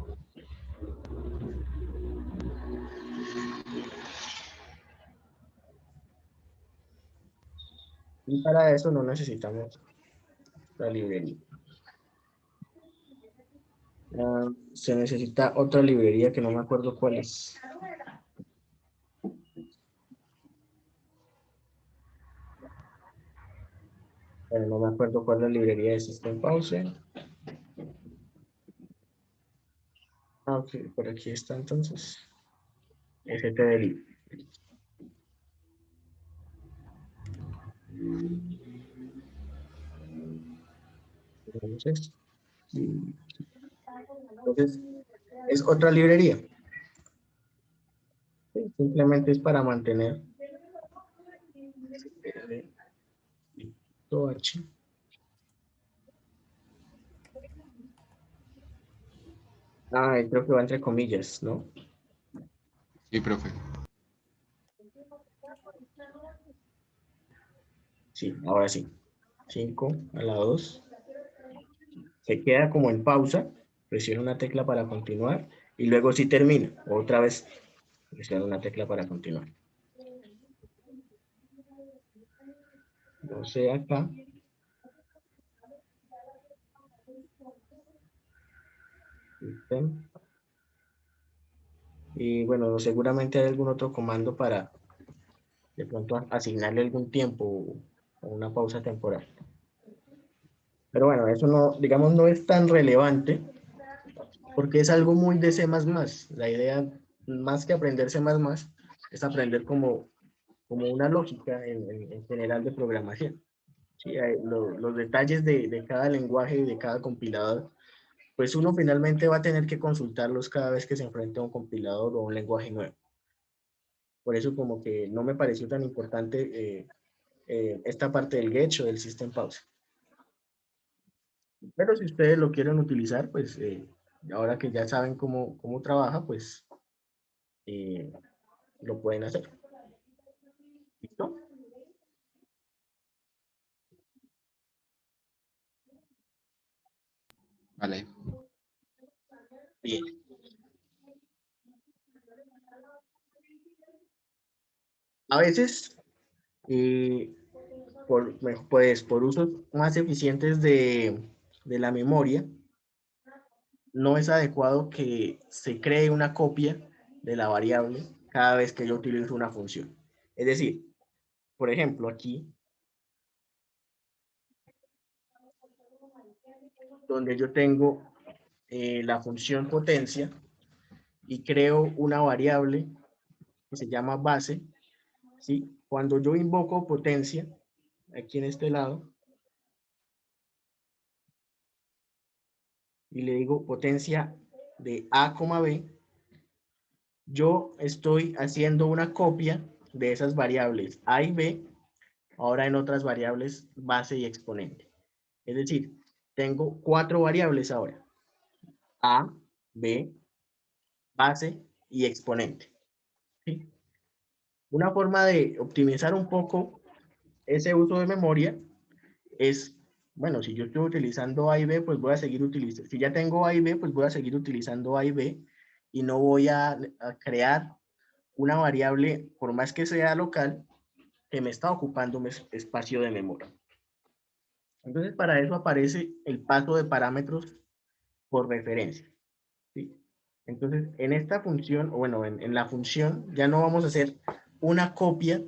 Y para eso no necesitamos la librería. Se necesita otra librería que no me acuerdo cuál es. Bueno, no me acuerdo cuál es la librería de System Pause. Ok, por aquí está entonces. stdlib. Entonces, es otra librería. Sí, simplemente es para mantener H. Creo que va entre comillas, ¿no? Sí, profe. Sí, ahora sí. 5 a la 2. Se queda como en pausa. Presiona una tecla para continuar. Y luego sí termina. Otra vez presiona una tecla para continuar. No sé acá. Y bueno, seguramente hay algún otro comando para de pronto asignarle algún tiempo o una pausa temporal. Pero bueno, eso no, digamos, no es tan relevante porque es algo muy de C++. La idea, más que aprender C++, es aprender como una lógica en general de programación. ¿Sí? Los detalles de cada lenguaje y de cada compilador, pues uno finalmente va a tener que consultarlos cada vez que se enfrente a un compilador o un lenguaje nuevo. Por eso como que no me pareció tan importante esta parte del Getch o del System Pause. Pero si ustedes lo quieren utilizar, pues ahora que ya saben cómo trabaja, pues lo pueden hacer. ¿Listo? Vale. Bien. A veces, por usos más eficientes de la memoria, no es adecuado que se cree una copia de la variable cada vez que yo utilizo una función. Es decir, por ejemplo, aquí, donde yo tengo la función potencia y creo una variable que se llama base, ¿sí? Cuando yo invoco potencia, aquí en este lado, y le digo potencia de A, B, yo estoy haciendo una copia de esas variables A y B, ahora en otras variables base y exponente. Es decir, tengo 4 variables ahora. A, B, base y exponente. ¿Sí? Una forma de optimizar un poco ese uso de memoria es, bueno, si yo estoy utilizando A y B, pues voy a seguir utilizando, si ya tengo A y B, pues voy a seguir utilizando A y B y no voy a crear una variable, por más que sea local, que me está ocupando un espacio de memoria. Entonces, para eso aparece el paso de parámetros por referencia, ¿sí? Entonces, en esta función, o bueno, en la función, ya no vamos a hacer una copia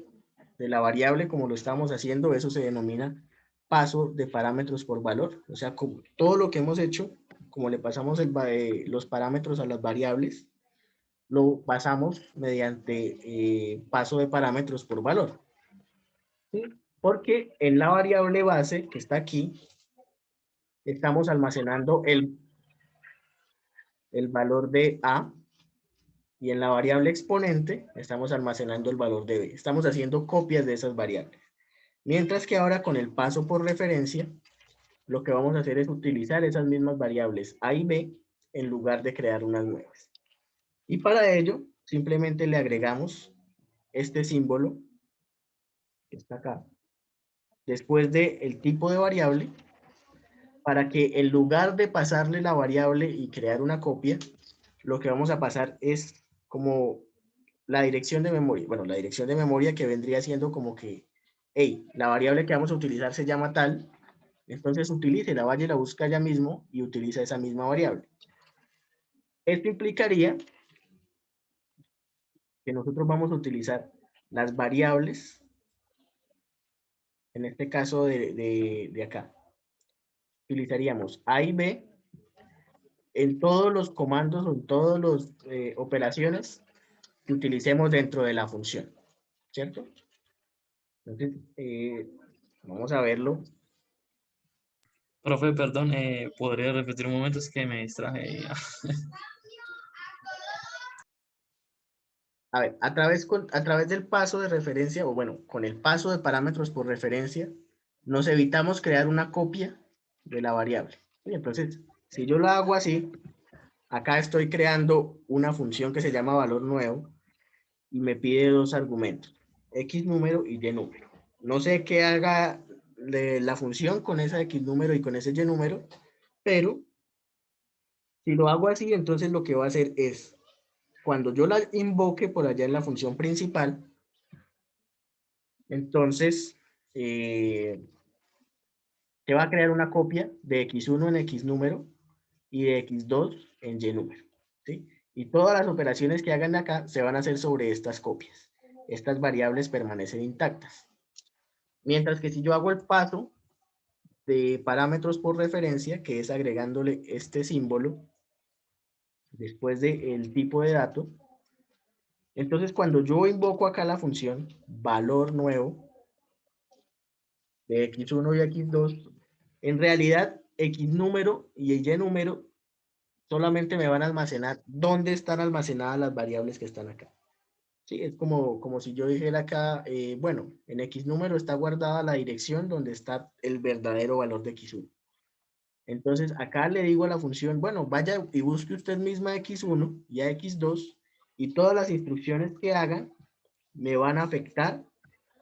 de la variable como lo estamos haciendo, eso se denomina paso de parámetros por valor. O sea, como todo lo que hemos hecho, como le pasamos los parámetros a las variables, lo pasamos mediante paso de parámetros por valor. ¿Sí? Porque en la variable base que está aquí, estamos almacenando el valor de A, y en la variable exponente estamos almacenando el valor de B. Estamos haciendo copias de esas variables. Mientras que ahora con el paso por referencia, lo que vamos a hacer es utilizar esas mismas variables A y B en lugar de crear unas nuevas. Y para ello, simplemente le agregamos este símbolo que está acá, después del tipo de variable, para que en lugar de pasarle la variable y crear una copia, lo que vamos a pasar es como la dirección de memoria. Bueno, la dirección de memoria que vendría siendo como que, hey, la variable que vamos a utilizar se llama tal, entonces utilice la vaya y la busca ya mismo y utiliza esa misma variable. Esto implicaría que nosotros vamos a utilizar las variables, en este caso de acá. Utilizaríamos A y B en todos los comandos o en todas las operaciones que utilicemos dentro de la función, ¿cierto? Entonces, vamos a verlo. Profe, perdón, ¿podría repetir un momento? Es que me distraje. A ver, a través del paso de referencia, o bueno, con el paso de parámetros por referencia, nos evitamos crear una copia de la variable. Y entonces, si yo lo hago así, acá estoy creando una función que se llama valor nuevo y me pide dos argumentos, X número y Y número. No sé qué haga la función con esa X número y con ese Y número, pero si lo hago así, entonces lo que va a hacer es, cuando yo la invoque por allá en la función principal, entonces se va a crear una copia de X1 en X número y de X2 en Y número, ¿sí? Y todas las operaciones que hagan acá se van a hacer sobre estas copias. Estas variables permanecen intactas. Mientras que si yo hago el paso de parámetros por referencia, que es agregándole este símbolo después del tipo de dato, entonces cuando yo invoco acá la función valor nuevo de X1 y X2, en realidad X número y Y número solamente me van a almacenar dónde están almacenadas las variables que están acá. Sí, es como si yo dijera acá, bueno, en X número está guardada la dirección donde está el verdadero valor de X1. Entonces acá le digo a la función, bueno, vaya y busque usted misma a X1 y a X2 y todas las instrucciones que hagan me van a afectar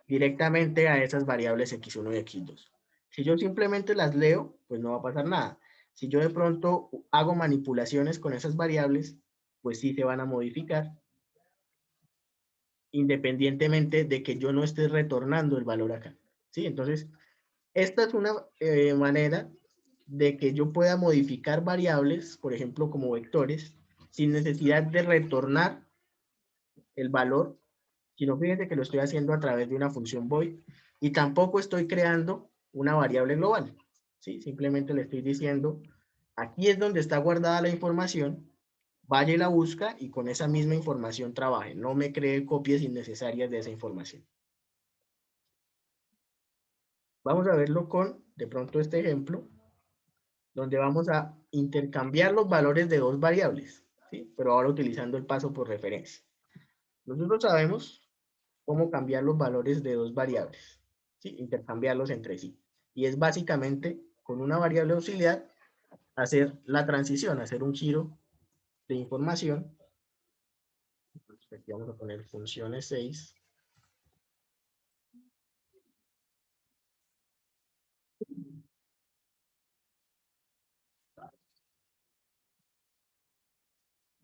directamente a esas variables X1 y X2. Si yo simplemente las leo, pues no va a pasar nada. Si yo de pronto hago manipulaciones con esas variables, pues sí se van a modificar, independientemente de que yo no esté retornando el valor acá. ¿Sí? Entonces, esta es una manera de que yo pueda modificar variables, por ejemplo, como vectores, sin necesidad de retornar el valor, sino fíjense que lo estoy haciendo a través de una función void y tampoco estoy creando una variable global. ¿Sí? Simplemente le estoy diciendo, aquí es donde está guardada la información, vaya y la busca y con esa misma información trabaje. No me cree copias innecesarias de esa información. Vamos a verlo con, de pronto, este ejemplo, donde vamos a intercambiar los valores de dos variables, ¿sí? Pero ahora utilizando el paso por referencia. Nosotros sabemos cómo cambiar los valores de dos variables, ¿sí? Intercambiarlos entre sí. Y es básicamente con una variable auxiliar hacer la transición, hacer un giro de información. Entonces aquí vamos a poner funciones 6.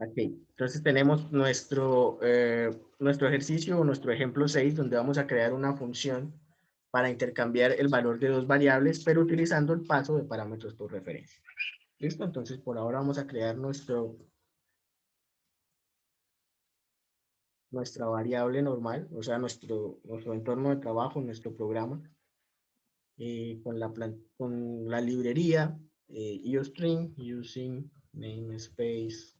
Ok, entonces tenemos nuestro ejercicio o nuestro ejemplo 6, donde vamos a crear una función para intercambiar el valor de dos variables, pero utilizando el paso de parámetros por referencia. ¿Listo? Entonces por ahora vamos a crear nuestra variable normal, o sea, nuestro entorno de trabajo, nuestro programa, con la librería IOString using namespace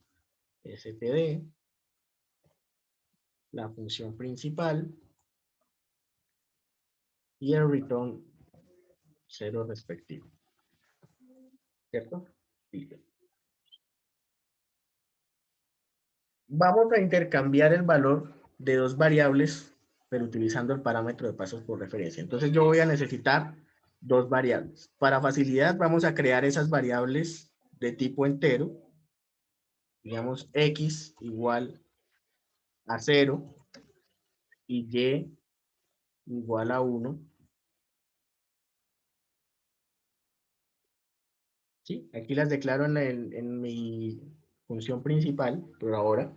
std, la función principal y el return 0 respectivo. ¿Cierto? Listo. Vamos a intercambiar el valor de dos variables, pero utilizando el parámetro de pasos por referencia. Entonces yo voy a necesitar dos variables. Para facilidad vamos a crear esas variables de tipo entero. Digamos x igual a 0 y y igual a 1. ¿Sí? Aquí las declaro en mi función principal, por ahora.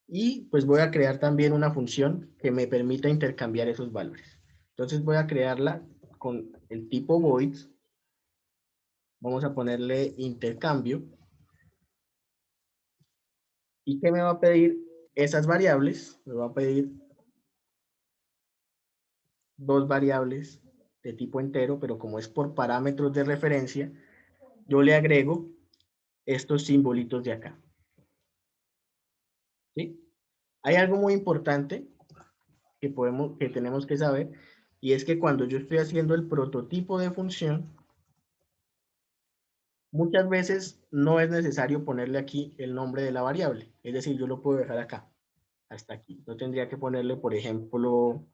Y pues voy a crear también una función que me permita intercambiar esos valores. Entonces voy a crearla con el tipo void. Vamos a ponerle intercambio. ¿Y qué me va a pedir esas variables? Me va a pedir dos variables de tipo entero, pero como es por parámetros de referencia, yo le agrego estos simbolitos de acá. ¿Sí? Hay algo muy importante que tenemos que saber, y es que cuando yo estoy haciendo el prototipo de función, muchas veces no es necesario ponerle aquí el nombre de la variable. Es decir, yo lo puedo dejar acá, hasta aquí. No tendría que ponerle, por ejemplo,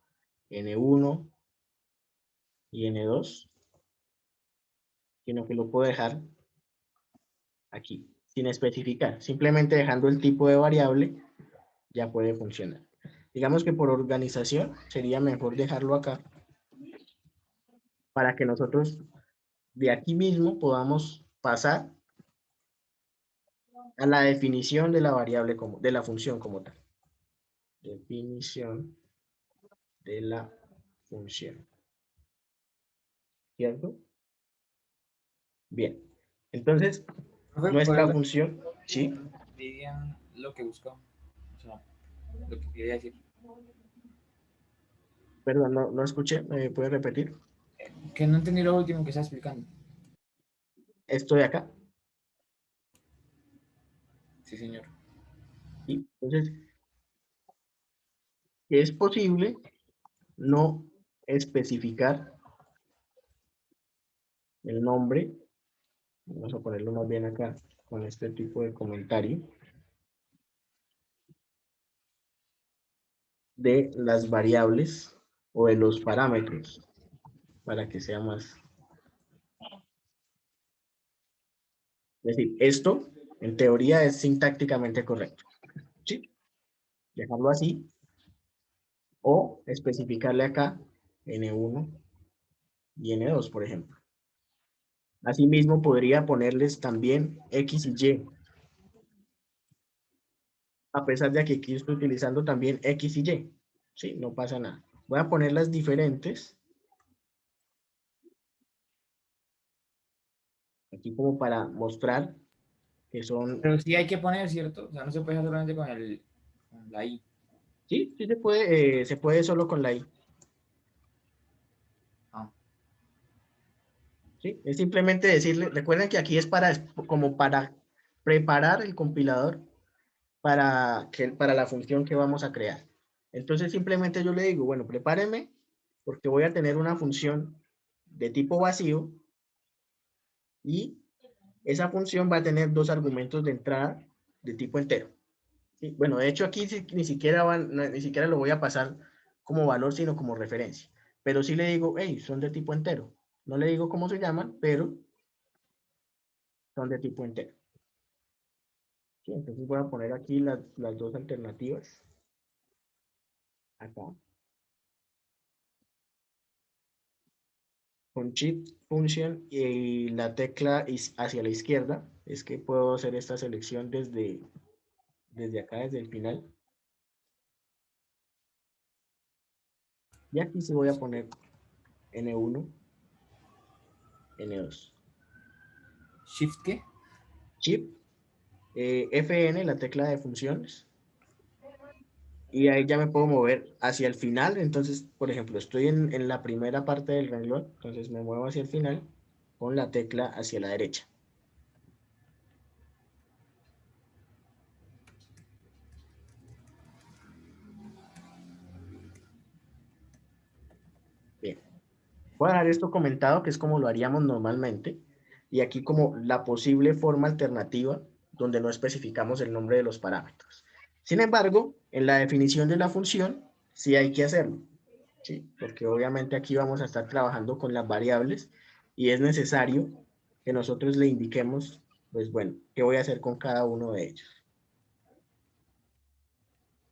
N1 y N2, sino que lo puedo dejar aquí, sin especificar. Simplemente dejando el tipo de variable, ya puede funcionar. Digamos que por organización sería mejor dejarlo acá, para que nosotros de aquí mismo podamos pasar a la definición de la variable de la función como tal. Definición de la función. ¿Cierto? Bien. Entonces, Profe, nuestra ¿puedes función, ¿sí? digan lo que buscó? O sea, lo que quería decir. Perdón, no escuché. ¿Me puede repetir? Que no entendí lo último que estaba explicando. Esto de acá. Sí, señor. ¿Sí? Entonces, es posible no especificar el nombre. Vamos a ponerlo más bien acá con este tipo de comentario de las variables o de los parámetros para que sea más. Es decir, esto en teoría es sintácticamente correcto. ¿Sí? Dejarlo así o especificarle acá N1 y N2, por ejemplo. Asimismo, podría ponerles también X y Y, a pesar de que aquí estoy utilizando también X y Y. Sí, no pasa nada. Voy a ponerlas diferentes, aquí como para mostrar que son... Pero sí hay que poner, ¿cierto? O sea, no se puede hacer solamente con la I. Sí, sí se puede solo con la I. Ah, ¿Sí? Es simplemente decirle, recuerden que aquí es como para preparar el compilador para la función que vamos a crear. Entonces simplemente yo le digo, bueno, prepáreme porque voy a tener una función de tipo vacío y esa función va a tener dos argumentos de entrada de tipo entero. ¿Sí? Bueno, de hecho aquí ni siquiera ni siquiera lo voy a pasar como valor, sino como referencia. Pero sí le digo, hey, son de tipo entero. No le digo cómo se llaman, pero son de tipo entero. ¿Sí? Entonces voy a poner aquí las dos alternativas. Acá. con Shift Function y la tecla hacia la izquierda, es que puedo hacer esta selección desde acá, desde el final. Y aquí sí voy a poner N1, N2. ¿Shift qué? Shift, FN, la tecla de funciones. Y ahí ya me puedo mover hacia el final. Entonces, por ejemplo, estoy en la primera parte del renglón, entonces me muevo hacia el final con la tecla hacia la derecha. Bien. Voy a dejar esto comentado, que es como lo haríamos normalmente. Y aquí como la posible forma alternativa donde no especificamos el nombre de los parámetros. Sin embargo, en la definición de la función, sí hay que hacerlo. ¿Sí? Porque obviamente aquí vamos a estar trabajando con las variables y es necesario que nosotros le indiquemos, pues bueno, qué voy a hacer con cada uno de ellos.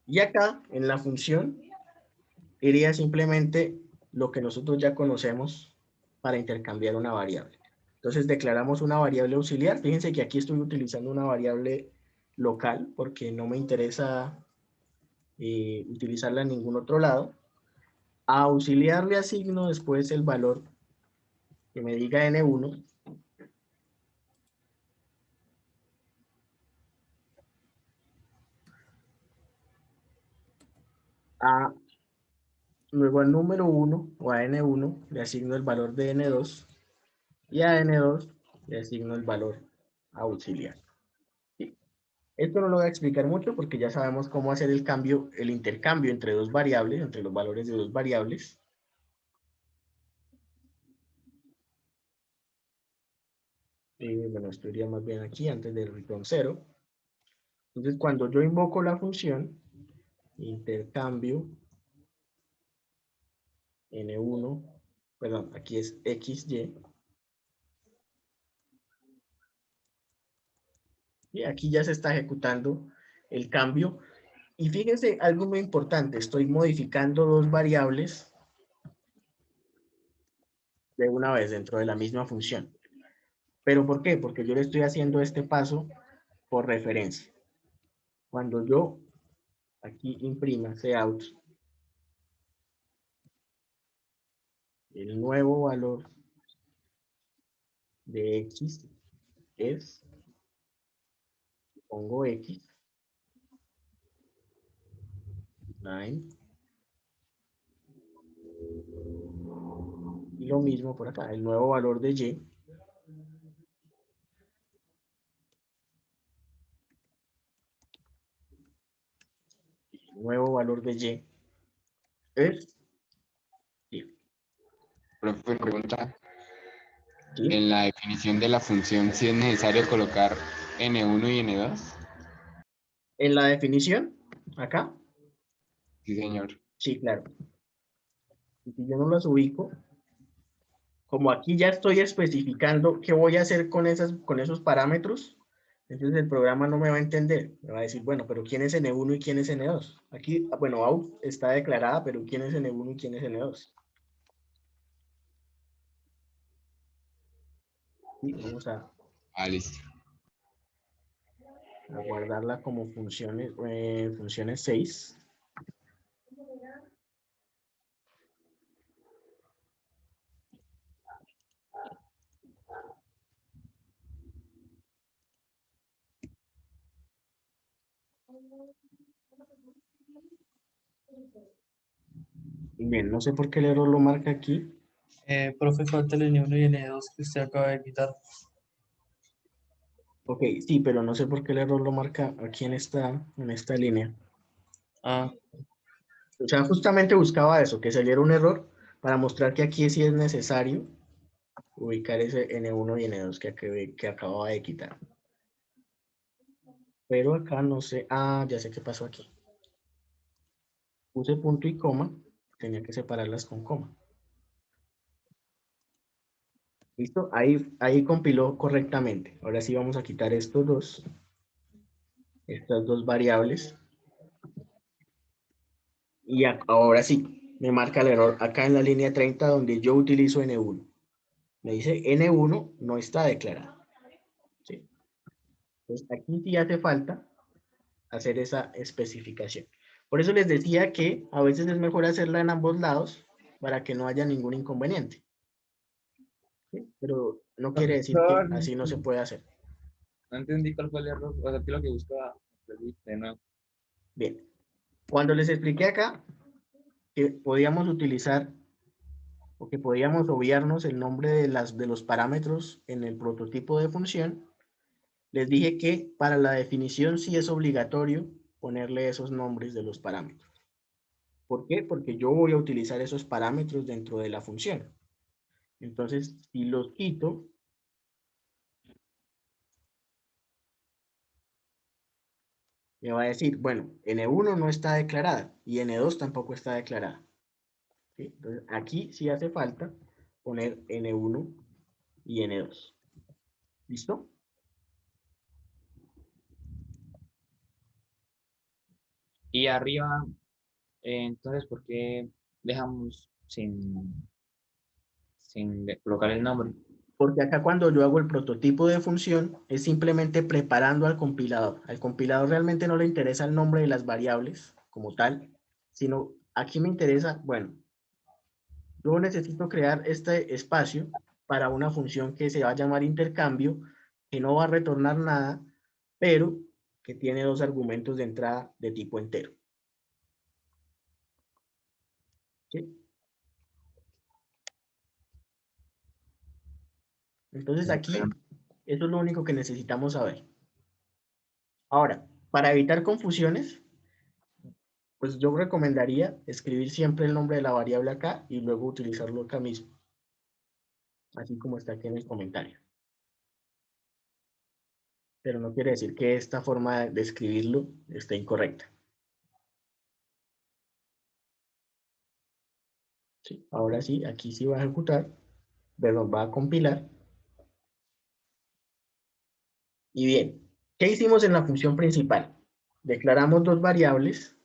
Y acá, en la función, iría simplemente lo que nosotros ya conocemos para intercambiar una variable. Entonces declaramos una variable auxiliar. Fíjense que aquí estoy utilizando una variable local porque no me interesa utilizarla en ningún otro lado. A auxiliar le asigno después el valor que me diga N1. Luego al número 1 o a N1 le asigno el valor de N2 y a N2 le asigno el valor auxiliar. ¿Sí? Esto no lo voy a explicar mucho porque ya sabemos cómo hacer el cambio, el intercambio entre dos variables, entre los valores de dos variables. Bueno, esto iría más bien aquí antes del return 0. Entonces, cuando yo invoco la función intercambio N1, perdón, aquí es XY. Y aquí ya se está ejecutando el cambio. Y fíjense algo muy importante, estoy modificando dos variables de una vez dentro de la misma función. ¿Pero por qué? Porque yo le estoy haciendo este paso por referencia. Cuando yo aquí imprima cout, el nuevo valor de X es, pongo X, 9, y lo mismo por acá, el nuevo valor de Y, el nuevo valor de Y es, ¿sí? Profe, pregunta, ¿Sí? en la definición de la función, si es necesario colocar N1 y N2. En la definición, acá, Sí, señor. sí, claro. Y si yo no las ubico, como aquí ya estoy especificando qué voy a hacer con esos parámetros, entonces el programa no me va a entender. Me va a decir, bueno, pero ¿quién es N1 y quién es N2? Aquí, bueno, out está declarada, pero ¿quién es N1 y quién es N2? Y vamos Ah, listo. a guardarla como funciones 6. Bien, no sé por qué el error lo marca aquí. Profe, falta el N1 y N2 que usted acaba de quitar. Ok, sí, pero no sé por qué el error lo marca aquí en esta línea. Ah, O sea, justamente buscaba eso, que saliera un error para mostrar que aquí sí es necesario ubicar ese N1 y N2 que acababa de quitar. Pero acá no sé, ya sé qué pasó aquí. Puse punto y coma, tenía que separarlas con coma. ¿Listo? Ahí compiló correctamente. Ahora sí vamos a quitar estas dos variables. Y ahora sí, me marca el error acá en la línea 30 donde yo utilizo N1. Me dice N1 no está declarada. ¿Sí? Entonces, aquí sí hace falta hacer esa especificación. Por eso les decía que a veces es mejor hacerla en ambos lados para que no haya ningún inconveniente. ¿Sí? Pero no quiere decir que Profesor, así no se puede hacer. no entendí cuál fue el error. O sea, ¿qué es lo que buscaba? De nuevo. Bien. Cuando les expliqué acá que podíamos utilizar o que podíamos obviarnos el nombre de los parámetros en el prototipo de función, les dije que para la definición sí es obligatorio ponerle esos nombres de los parámetros. ¿Por qué? Porque yo voy a utilizar esos parámetros dentro de la función. Entonces, si los quito, me va a decir, bueno, N1 no está declarada y N2 tampoco está declarada. ¿Sí? Entonces, aquí sí hace falta poner N1 y N2. ¿Listo? Y arriba, entonces, ¿por qué dejamos sin colocar el nombre? Porque acá cuando yo hago el prototipo de función, es simplemente preparando al compilador. Al compilador realmente no le interesa el nombre de las variables como tal, sino aquí me interesa, bueno, yo necesito crear este espacio para una función que se va a llamar intercambio, que no va a retornar nada, pero que tiene dos argumentos de entrada de tipo entero. ¿Sí? Entonces aquí, eso es lo único que necesitamos saber. Ahora, para evitar confusiones, pues yo recomendaría escribir siempre el nombre de la variable acá y luego utilizarlo acá mismo, así como está aquí en el comentario. Pero no quiere decir que esta forma de escribirlo esté incorrecta. ¿Sí? Ahora sí, aquí sí va a ejecutar, perdón, va a compilar. Y bien, ¿qué hicimos en la función principal? Declaramos dos variables,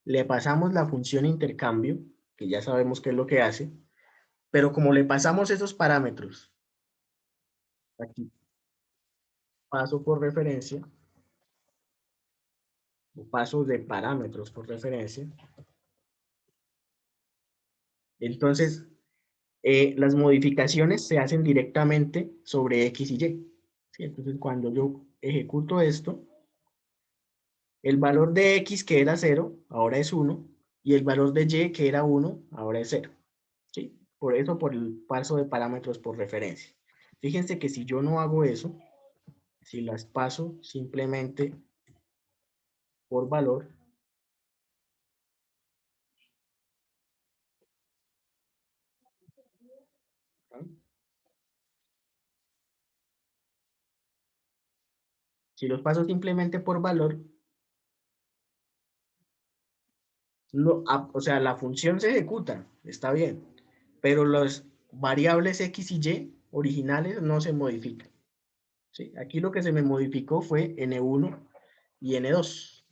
le pasamos la función intercambio, que ya sabemos qué es lo que hace, pero como le pasamos esos parámetros, aquí paso por referencia, o paso de parámetros por referencia, entonces las modificaciones se hacen directamente sobre X y Y. ¿Sí? Entonces cuando yo ejecuto esto, el valor de X que era 0, ahora es 1, y el valor de Y que era 1, ahora es 0. ¿Sí? Por eso, por el paso de parámetros por referencia. Fíjense que si yo no hago eso, si las paso simplemente por valor, si los paso simplemente por valor, o sea, la función se ejecuta, está bien, pero las variables X y Y originales no se modifican. ¿Sí? Aquí lo que se me modificó fue N1 y N2.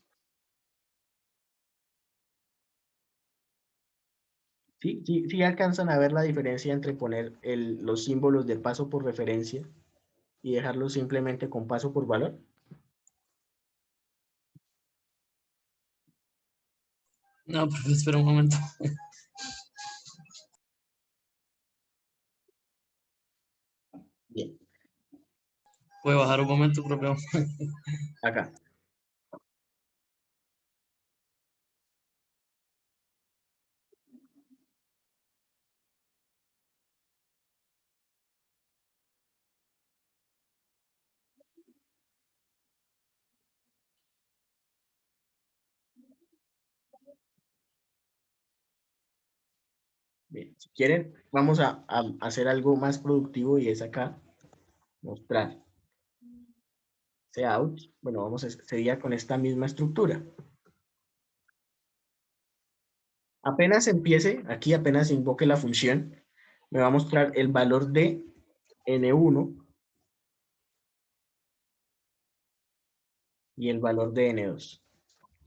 ¿Sí? ¿Sí? ¿Sí alcanzan a ver la diferencia entre poner los símbolos de paso por referencia y dejarlos simplemente con paso por valor? No, profe, espera un momento. Bien, Puede bajar un momento, profe. acá. Bien, si quieren, vamos a hacer algo más productivo y es acá mostrar out. Bueno, sería con esta misma estructura. Apenas empiece, aquí apenas invoque la función, me va a mostrar el valor de N1 y el valor de N2,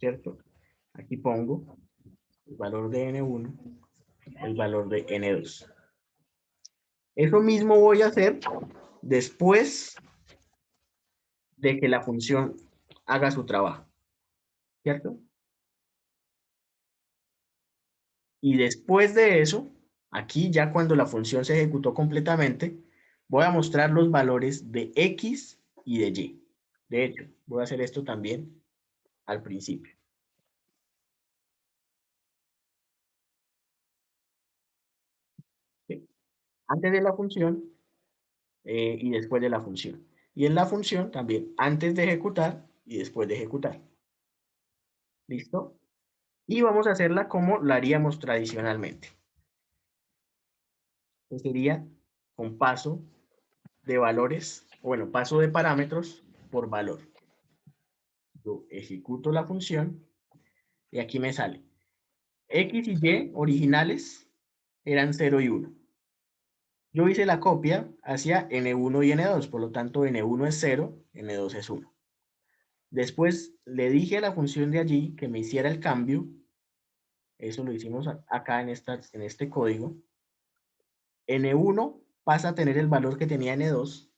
¿cierto? Aquí pongo el valor de N1, el valor de N2. Eso mismo voy a hacer después de que la función haga su trabajo, ¿cierto? Y después de eso, aquí ya cuando la función se ejecutó completamente, voy a mostrar los valores de X y de Y. De hecho, voy a hacer esto también al principio. ¿Sí? Antes de la función y después de la función. Y en la función también antes de ejecutar y después de ejecutar. ¿Listo? Y vamos a hacerla como la haríamos tradicionalmente. Que sería con paso de valores, bueno, paso de parámetros por valor. Yo ejecuto la función y aquí me sale X y Y originales eran 0 y 1. Yo hice la copia hacia N1 y N2, por lo tanto N1 es 0, N2 es 1. Después le dije a la función de allí que me hiciera el cambio, eso lo hicimos acá en este código. N1 pasa a tener el valor que tenía N2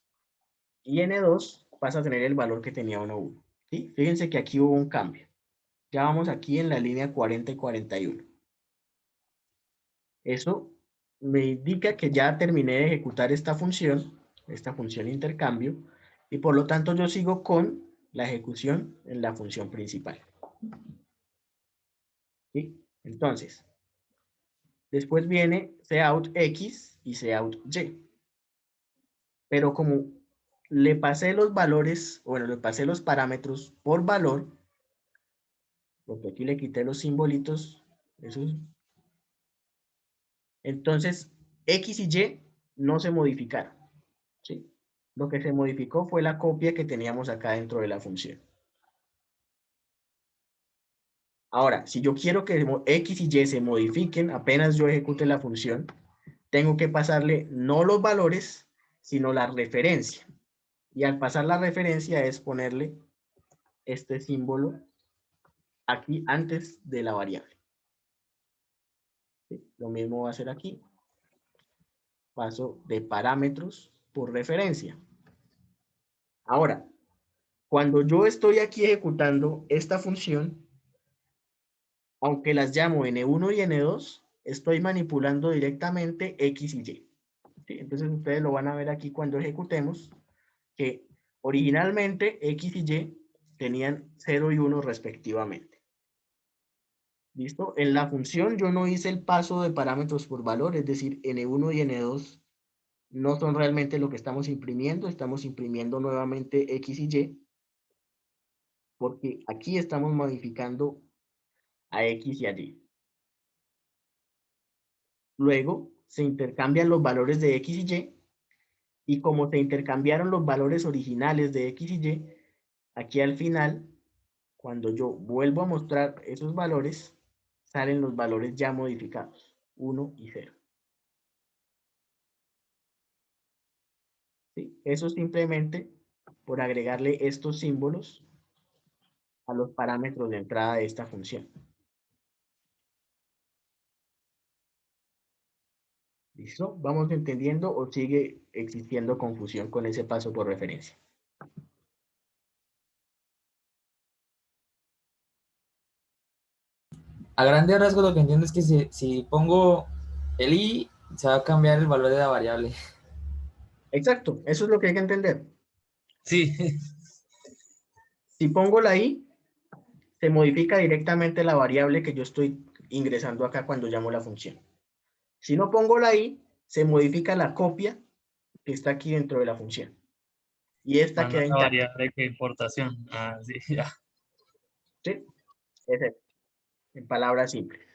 y N2 pasa a tener el valor que tenía 1, ¿sí? Fíjense que aquí hubo un cambio. Ya vamos aquí en la línea 40 y 41. Eso me indica que ya terminé de ejecutar esta función intercambio, y por lo tanto yo sigo con la ejecución en la función principal. ¿Sí? Entonces, después viene cout X y cout Y. Pero como le pasé los valores, bueno, le pasé los parámetros por valor, porque aquí le quité los simbolitos, entonces X y Y no se modificaron, ¿sí? Lo que se modificó fue la copia que teníamos acá dentro de la función. Ahora, si yo quiero que X y Y se modifiquen apenas yo ejecute la función, tengo que pasarle no los valores, sino la referencia. Y al pasar la referencia es ponerle este símbolo aquí antes de la variable. ¿Sí? Lo mismo va a hacer aquí. Paso de parámetros por referencia. Ahora, cuando yo estoy aquí ejecutando esta función, aunque las llamo N1 y N2, estoy manipulando directamente X y Y. ¿Sí? Entonces ustedes lo van a ver aquí cuando ejecutemos, que originalmente X y Y tenían 0 y 1 respectivamente. ¿Listo? En la función yo no hice el paso de parámetros por valor, es decir, N1 y N2 no son realmente lo que estamos imprimiendo nuevamente X y Y, porque aquí estamos modificando a X y a Y. Luego se intercambian los valores de X y Y como se intercambiaron los valores originales de X y Y, aquí al final, cuando yo vuelvo a mostrar esos valores, salen los valores ya modificados, 1 y 0. ¿Sí? Eso simplemente por agregarle estos símbolos a los parámetros de entrada de esta función. ¿Listo? ¿Vamos entendiendo o sigue existiendo confusión con ese paso por referencia? A grandes rasgos lo que entiendo es que si pongo el i, se va a cambiar el valor de la variable. Exacto, eso es lo que hay que entender. Sí, Si pongo la i, se modifica directamente la variable que yo estoy ingresando acá cuando llamo la función. Si no pongo la i, se modifica la copia que está aquí dentro de la función. Y esta más no queda la intacta. variable que importación. Ah, sí, ya. ¿Sí? Es eso, en palabras simples.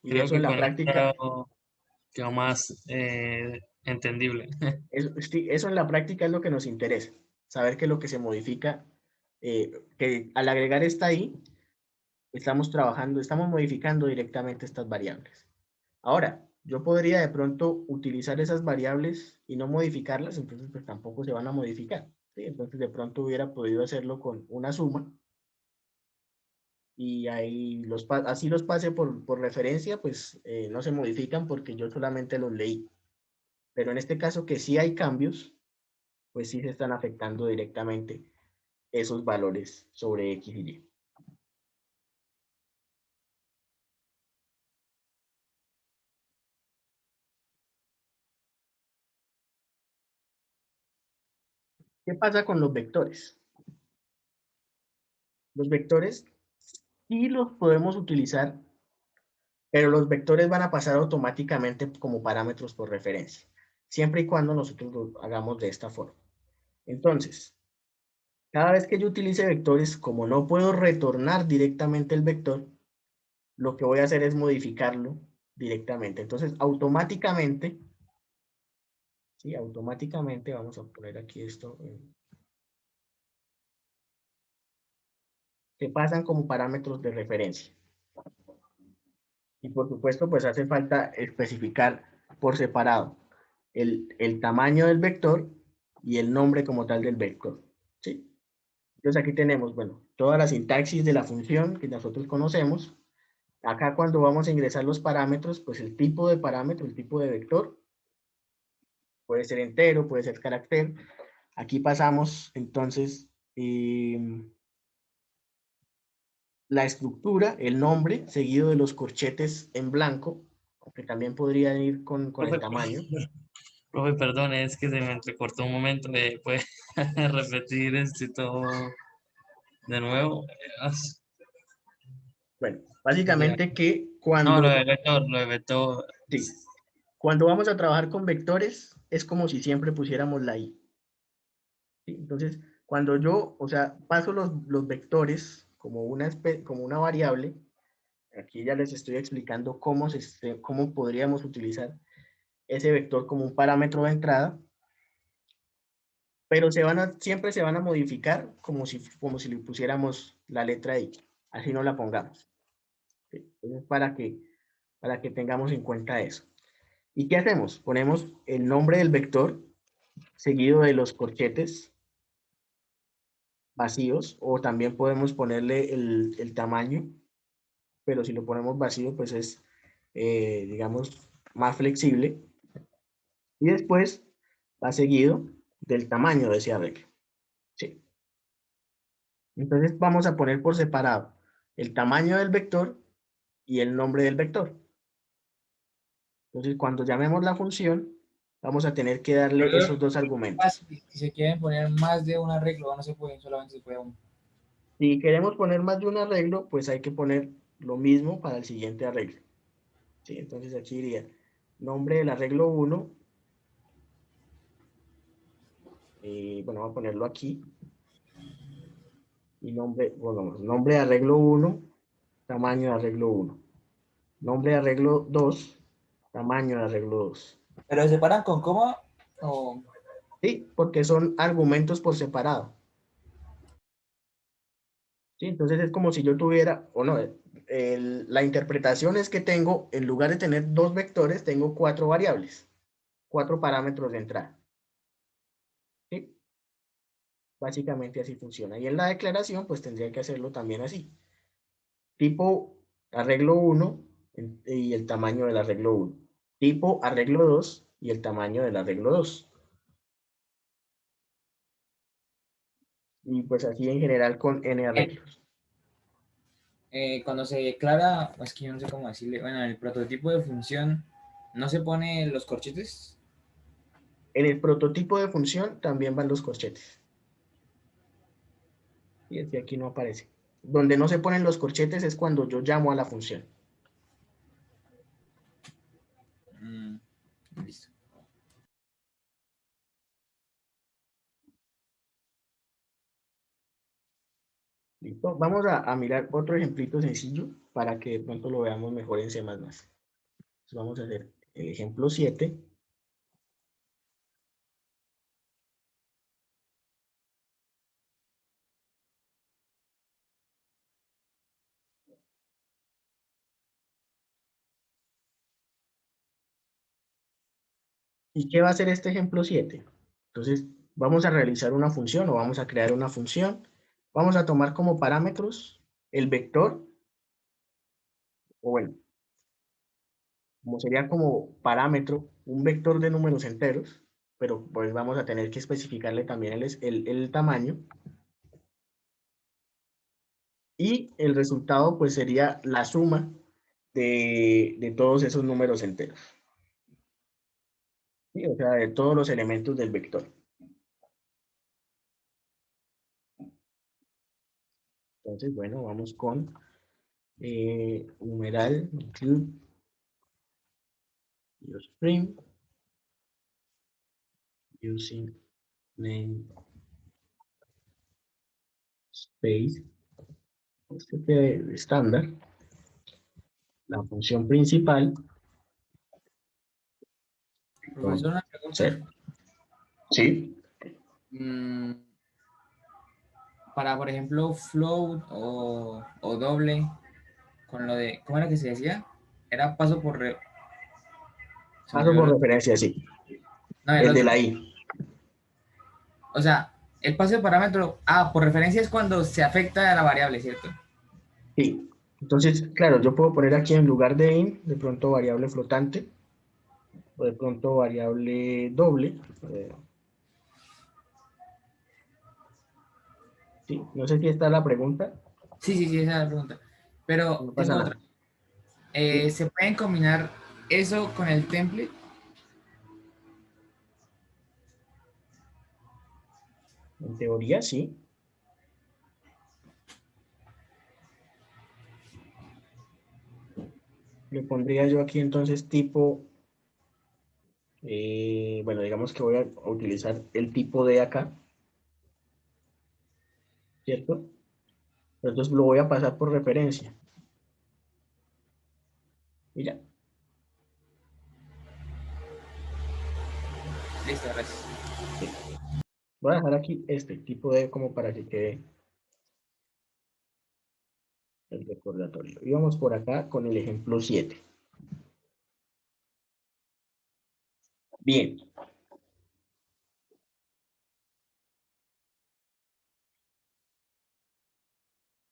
Y Creo eso en que la con práctica, esto quedó más entendible. eso en la práctica es lo que nos interesa. Saber que lo que se modifica, que al agregar esta i, estamos modificando directamente estas variables. Ahora, yo podría de pronto utilizar esas variables y no modificarlas, entonces pues tampoco se van a modificar. ¿Sí? Entonces de pronto hubiera podido hacerlo con una suma y ahí así los pase por referencia, pues no se modifican porque yo solamente los leí. Pero en este caso que sí hay cambios, pues sí se están afectando directamente esos valores sobre X y Y. ¿Qué pasa con los vectores? Los vectores sí los podemos utilizar, pero los vectores van a pasar automáticamente como parámetros por referencia, siempre y cuando nosotros lo hagamos de esta forma. Entonces, cada vez que yo utilice vectores, como no puedo retornar directamente el vector, lo que voy a hacer es modificarlo directamente. Entonces, automáticamente, ¿sí? Automáticamente, vamos a poner aquí esto, se pasan como parámetros de referencia. Y por supuesto, pues hace falta especificar por separado el tamaño del vector y el nombre como tal del vector, ¿sí? Entonces aquí tenemos, bueno, toda la sintaxis de la función que nosotros conocemos. Acá cuando vamos a ingresar los parámetros, pues el tipo de parámetro, el tipo de vector, puede ser entero, puede ser carácter. Aquí pasamos entonces la estructura, el nombre, seguido de los corchetes en blanco, que también podrían ir con el Profe, tamaño. profe, perdón, es que se me entrecortó un momento. ¿Puede repetir todo de nuevo? Ah, Bueno, ya. básicamente que No, cuando, lo de vector. sí, cuando vamos a trabajar con vectores, es como si siempre pusiéramos la i. ¿Sí? Entonces, cuando yo, o sea, paso los vectores como una variable, aquí ya les estoy explicando cómo podríamos utilizar ese vector como un parámetro de entrada, pero siempre se van a modificar como si le pusiéramos la letra i, así no la pongamos. ¿Sí? Entonces, para que tengamos en cuenta eso. ¿Y qué hacemos? Ponemos el nombre del vector seguido de los corchetes vacíos, o también podemos ponerle el tamaño, pero si lo ponemos vacío, pues es, digamos, más flexible. Y después va seguido del tamaño de ese arreglo. ¿Sí? Entonces vamos a poner por separado el tamaño del vector y el nombre del vector. Entonces cuando llamemos la función, vamos a tener que darle esos dos argumentos. Si se quieren poner más de un arreglo, no se pueden, solamente se puede uno. Si queremos poner más de un arreglo, pues hay que poner lo mismo para el siguiente arreglo. ¿Sí? Entonces aquí iría nombre del arreglo 1. Bueno, voy a ponerlo aquí. Y nombre de arreglo 1, tamaño de arreglo 1. Nombre de arreglo 2, tamaño de arreglo 2. ¿Pero se separan con coma o...? Sí, porque son argumentos por separado. ¿Sí? Entonces es como si yo tuviera, o no, la interpretación es que tengo, en lugar de tener dos vectores, tengo cuatro variables, cuatro parámetros de entrada. ¿Sí? Básicamente así funciona. Y en la declaración, pues tendría que hacerlo también así. Tipo arreglo 1 y el tamaño del arreglo 1. Tipo arreglo 2 y el tamaño del arreglo 2. Y pues así en general con n arreglos. Cuando se declara, es que yo no sé cómo decirle, bueno, en el prototipo de función, ¿no se pone los corchetes? En el prototipo de función también van los corchetes. Y este aquí no aparece. Donde no se ponen los corchetes es cuando yo llamo a la función. Listo. ¿Listo? Vamos a mirar otro ejemplito sencillo para que de pronto lo veamos mejor en C++. Entonces vamos a hacer el ejemplo 7. ¿Y qué va a hacer este ejemplo 7? Entonces, vamos a realizar una función o vamos a crear una función. Vamos a tomar como parámetros el vector, o bueno, como sería como parámetro un vector de números enteros, pero pues vamos a tener que especificarle también el tamaño. Y el resultado pues sería la suma de todos esos números enteros. ¿Sí? O sea, de todos los elementos del vector. Entonces, bueno, vamos con numeral include your string using name space estándar, la función principal. Profesor, una pregunta. Cero. ¿Sí? Para, por ejemplo, float o doble, con lo de, ¿cómo era que se decía? Era paso por... Paso por referencia, sí. No, el El de otro. la i. O sea, el paso de parámetro, por referencia es cuando se afecta a la variable, ¿cierto? Sí. Entonces, claro, yo puedo poner aquí en lugar de int, de pronto variable flotante, o de pronto variable doble. Sí, no sé si esta es la pregunta. Sí, esa es la pregunta. Pero No pasa tengo nada. otra. Sí, ¿Se pueden combinar eso con el template? en teoría sí. Le pondría yo aquí entonces tipo, bueno, digamos que voy a utilizar el tipo de acá, ¿cierto? Entonces lo voy a pasar por referencia. Y ya. Listo, gracias. Sí. Voy a dejar aquí este tipo de como para que quede el recordatorio. Y vamos por acá con el ejemplo 7. Bien.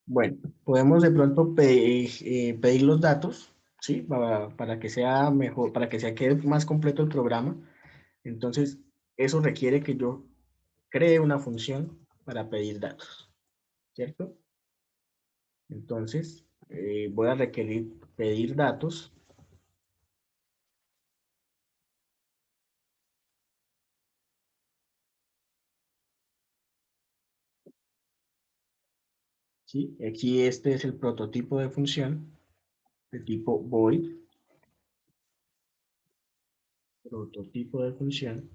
Bueno, podemos de pronto pedir los datos, ¿sí? Para que sea mejor, para que sea quede más completo el programa. Entonces, eso requiere que yo cree una función para pedir datos, ¿cierto? Entonces, voy a requerir pedir datos. ¿Sí? Aquí este es el prototipo de función de tipo void, prototipo de función.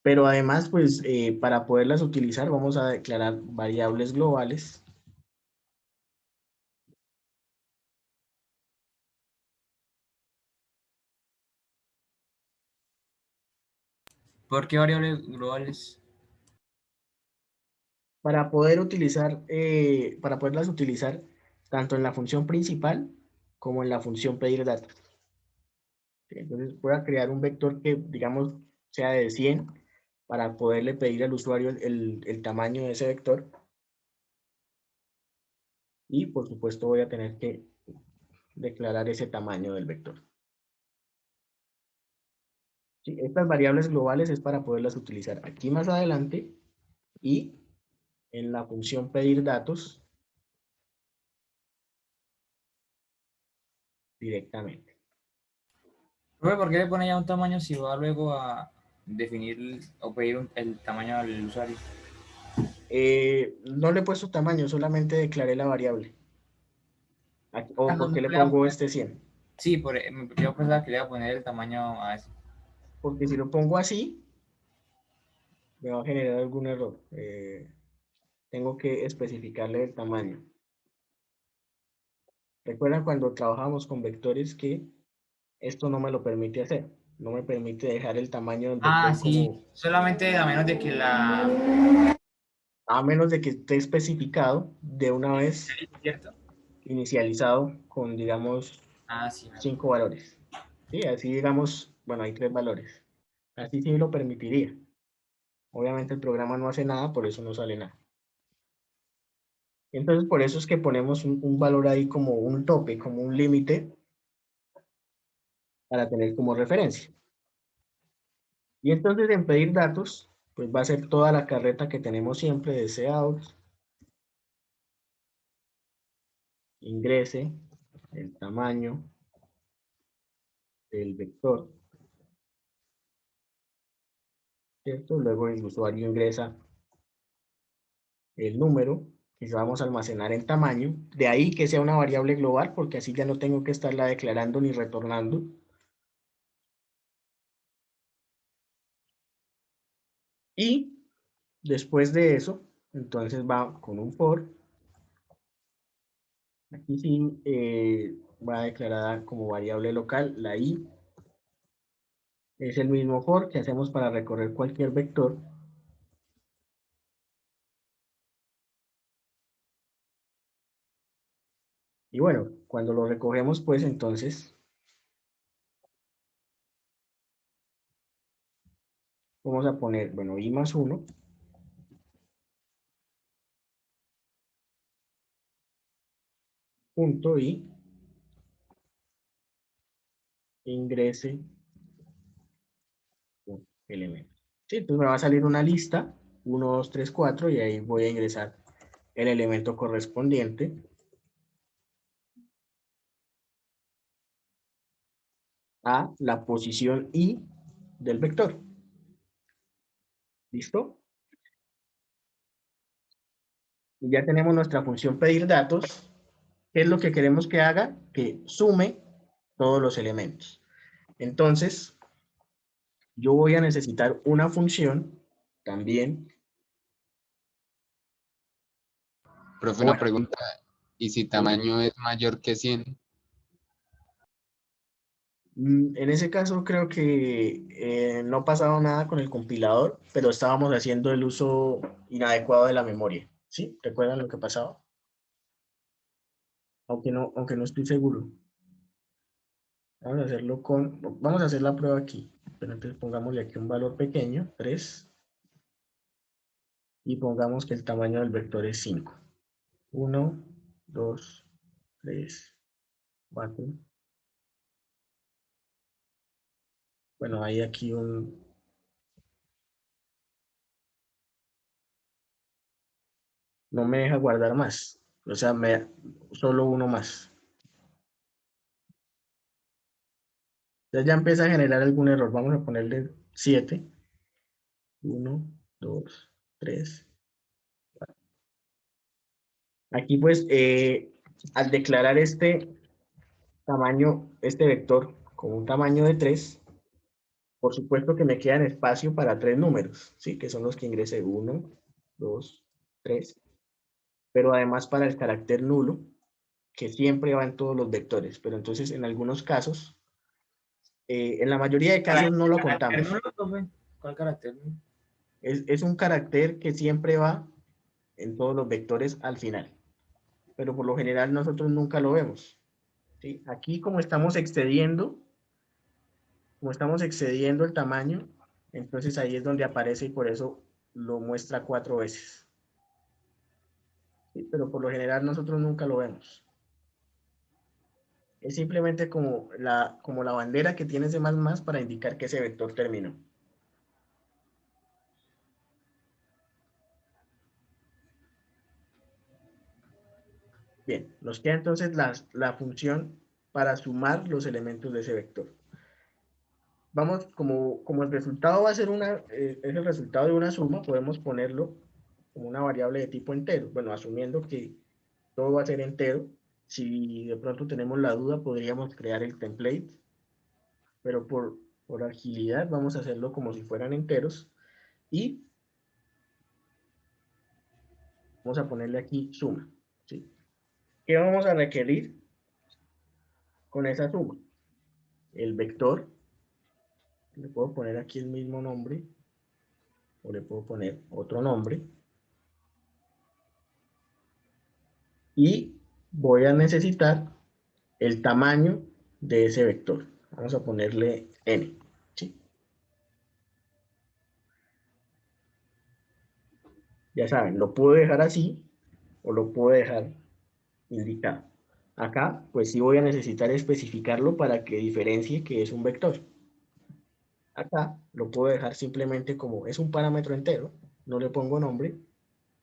Pero además, pues, para poderlas utilizar, vamos a declarar variables globales. ¿Por qué variables globales? Para poder utilizar, para poderlas utilizar tanto en la función principal como en la función pedir datos. ¿Sí? Entonces, voy a crear un vector que, digamos, sea de 100 para poderle pedir al usuario el tamaño de ese vector. Y, por supuesto, voy a tener que declarar ese tamaño del vector. ¿Sí? Estas variables globales es para poderlas utilizar aquí más adelante y en la función pedir datos directamente. Profe, ¿por qué le pone ya un tamaño si va luego a definir o pedir el tamaño al usuario? No le he puesto tamaño, solamente declaré la variable. ¿O por No qué le le va a pongo poner- este 100? Sí, yo pensaba que le iba a poner el tamaño a eso. Porque si lo pongo así, me va a generar algún error. Tengo que especificarle el tamaño. Recuerdan cuando trabajamos con vectores que esto no me lo permite hacer. No me permite dejar el tamaño del vector Sí, como, solamente a menos de que la... a menos de que esté especificado de una vez ¿Cierto? inicializado con, digamos, Sí. 5 valores. Sí, así digamos, bueno, hay 3 valores. Así sí lo permitiría. Obviamente el programa no hace nada, por eso no sale nada. Entonces, por eso es que ponemos un valor ahí como un tope, como un límite para tener como referencia. Y entonces en pedir datos, pues va a ser toda la carreta que tenemos siempre de cout, ingrese, el tamaño del vector, ¿cierto? Luego el usuario ingresa el número que vamos a almacenar en tamaño, de ahí que sea una variable global, porque así ya no tengo que estarla declarando ni retornando. Y después de eso, entonces va con un for. Aquí sí va declarada como variable local la i. Es el mismo for que hacemos para recorrer cualquier vector. Y bueno, cuando lo recogemos, pues entonces vamos a poner, bueno, i más 1. Punto i ingrese un elemento. Sí, entonces me va a salir una lista, 1, 2, 3, 4, y ahí voy a ingresar el elemento correspondiente. A la posición i del vector. ¿Listo? Y ya tenemos nuestra función pedir datos. ¿Qué es lo que queremos que haga? Que sume todos los elementos. Entonces, yo voy a necesitar una función también. Profe, una Bueno, pregunta. ¿Y si tamaño es mayor que 100? en ese caso creo que no ha pasado nada con el compilador, pero estábamos haciendo el uso inadecuado de la memoria. ¿Sí? ¿Recuerdan lo que pasaba? Aunque no estoy seguro. Vamos a hacerlo vamos a hacer la prueba aquí. Pero entonces pongámosle aquí un valor pequeño, 3, y pongamos que el tamaño del vector es 5. 1, 2, 3, 4. Bueno, hay aquí no me deja guardar más. O sea, solo uno más. Ya empieza a generar algún error. Vamos a ponerle 7. 1, 2, 3. Aquí pues, al declarar este tamaño, este vector con un tamaño de 3, por supuesto que me quedan espacio para 3 números, ¿sí? Que son los que ingresé 1, 2, 3. Pero además para el carácter nulo, que siempre va en todos los vectores. Pero entonces en algunos casos, en la mayoría de casos no lo ¿Carácter contamos. nulo, profe? ¿Cuál carácter? Es un carácter que siempre va en todos los vectores al final. Pero por lo general nosotros nunca lo vemos, ¿sí? Aquí como estamos excediendo el tamaño, entonces ahí es donde aparece y por eso lo muestra 4 veces. ¿Sí? Pero por lo general nosotros nunca lo vemos. Es simplemente como la bandera que tiene C++ para indicar que ese vector terminó. Bien, nos queda entonces la función para sumar los elementos de ese vector. Vamos, como el resultado va a ser es el resultado de una suma, podemos ponerlo como una variable de tipo entero. Bueno, asumiendo que todo va a ser entero. Si de pronto tenemos la duda, podríamos crear el template, pero por agilidad vamos a hacerlo como si fueran enteros. Y vamos a ponerle aquí suma, ¿sí? ¿Qué vamos a requerir con esa suma? El vector, le puedo poner aquí el mismo nombre, o le puedo poner otro nombre, y voy a necesitar el tamaño de ese vector. Vamos a ponerle n, ¿sí? Ya saben, lo puedo dejar así, o lo puedo dejar indicado. Acá, pues sí voy a necesitar especificarlo para que diferencie que es un vector. Acá lo puedo dejar simplemente como es un parámetro entero, no le pongo nombre,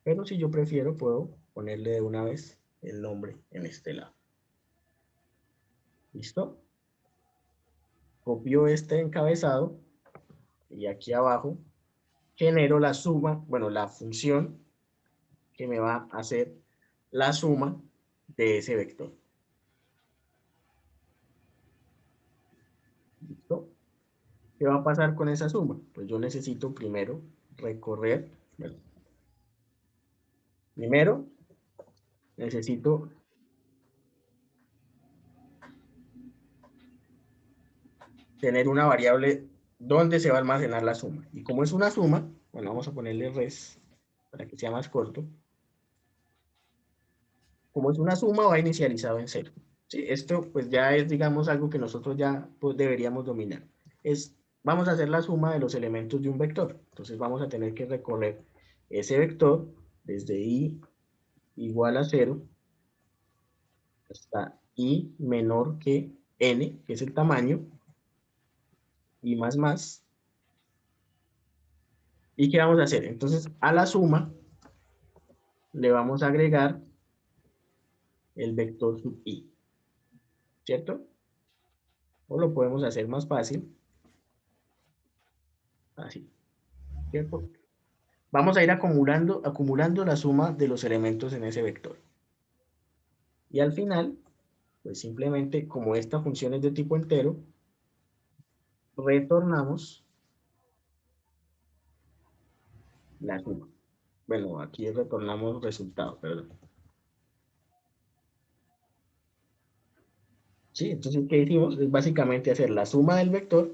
pero si yo prefiero puedo ponerle de una vez el nombre en este lado. ¿Listo? Copio este encabezado y aquí abajo genero la suma, bueno, la función que me va a hacer la suma de ese vector. ¿Listo? ¿Qué va a pasar con esa suma? Pues yo necesito primero recorrer, bueno, primero necesito tener una variable donde se va a almacenar la suma. Y como es una suma, bueno, vamos a ponerle res para que sea más corto. Como es una suma, va inicializado en 0. ¿Sí? Esto pues ya es, digamos, algo que nosotros ya pues, deberíamos dominar. Vamos a hacer la suma de los elementos de un vector. Entonces vamos a tener que recorrer ese vector desde i igual a 0 hasta i menor que n, que es el tamaño, y más. ¿Y qué vamos a hacer? Entonces a la suma le vamos a agregar el vector sub i, ¿cierto? O lo podemos hacer más fácil, así, ¿cierto? Vamos a ir acumulando la suma de los elementos en ese vector. Y al final, pues simplemente, como esta función es de tipo entero, retornamos la suma. Bueno, aquí retornamos resultado, perdón. Sí, entonces, ¿qué hicimos? Es básicamente hacer la suma del vector,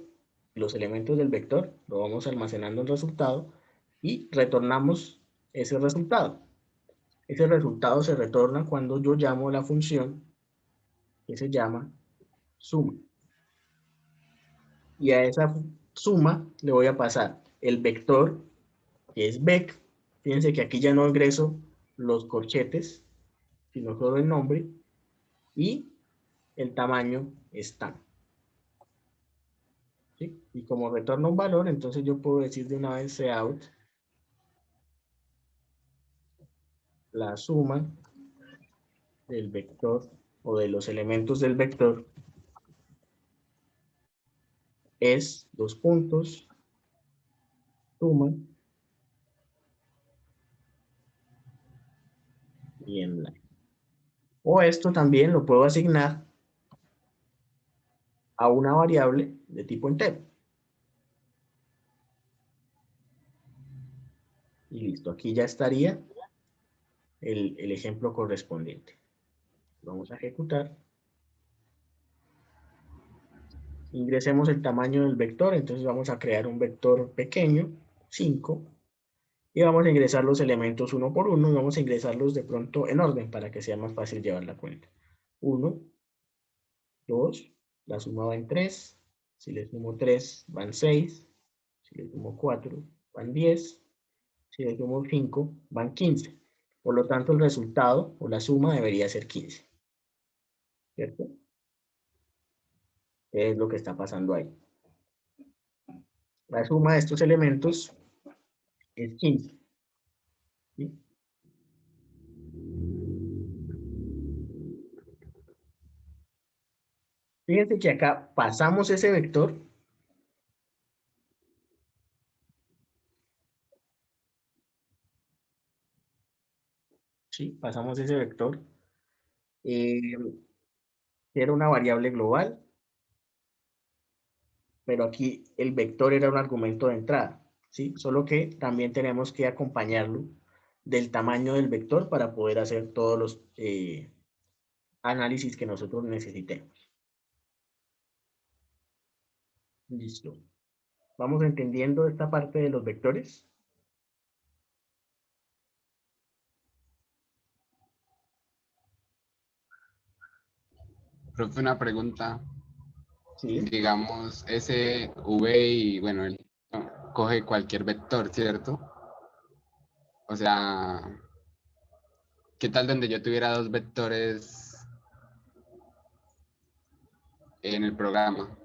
los elementos del vector, lo vamos almacenando en resultado, y retornamos ese resultado. Ese resultado se retorna cuando yo llamo la función que se llama suma. Y a esa suma le voy a pasar el vector, que es vec. Fíjense que aquí ya no ingreso los corchetes, sino solo el nombre, y el tamaño está. ¿Sí? Y como retorna un valor, entonces yo puedo decir de una vez cout la suma del vector o de los elementos del vector es dos puntos, suma y en line. O esto también lo puedo asignar a una variable de tipo entero. Y listo, aquí ya estaría el ejemplo correspondiente. Vamos a ejecutar. Ingresemos el tamaño del vector, entonces vamos a crear un vector pequeño, 5, y vamos a ingresar los elementos uno por uno, y vamos a ingresarlos de pronto en orden para que sea más fácil llevar la cuenta. 1, 2, la suma va en 3, si le sumo 3 van 6, si le sumo 4 van 10, si le sumo 5 van 15. Por lo tanto, el resultado o la suma debería ser 15. ¿Cierto? Es lo que está pasando ahí. La suma de estos elementos es 15. ¿Sí? Fíjense que acá pasamos ese vector. ¿Sí? Pasamos ese vector. Era una variable global, pero aquí el vector era un argumento de entrada. ¿Sí? Solo que también tenemos que acompañarlo del tamaño del vector para poder hacer todos los análisis que nosotros necesitemos. Listo. ¿Vamos entendiendo esta parte de los vectores? Profe, una pregunta. Sí. Digamos, ese V y bueno, él coge cualquier vector, ¿cierto? O sea, ¿Qué tal donde yo tuviera dos vectores en el programa?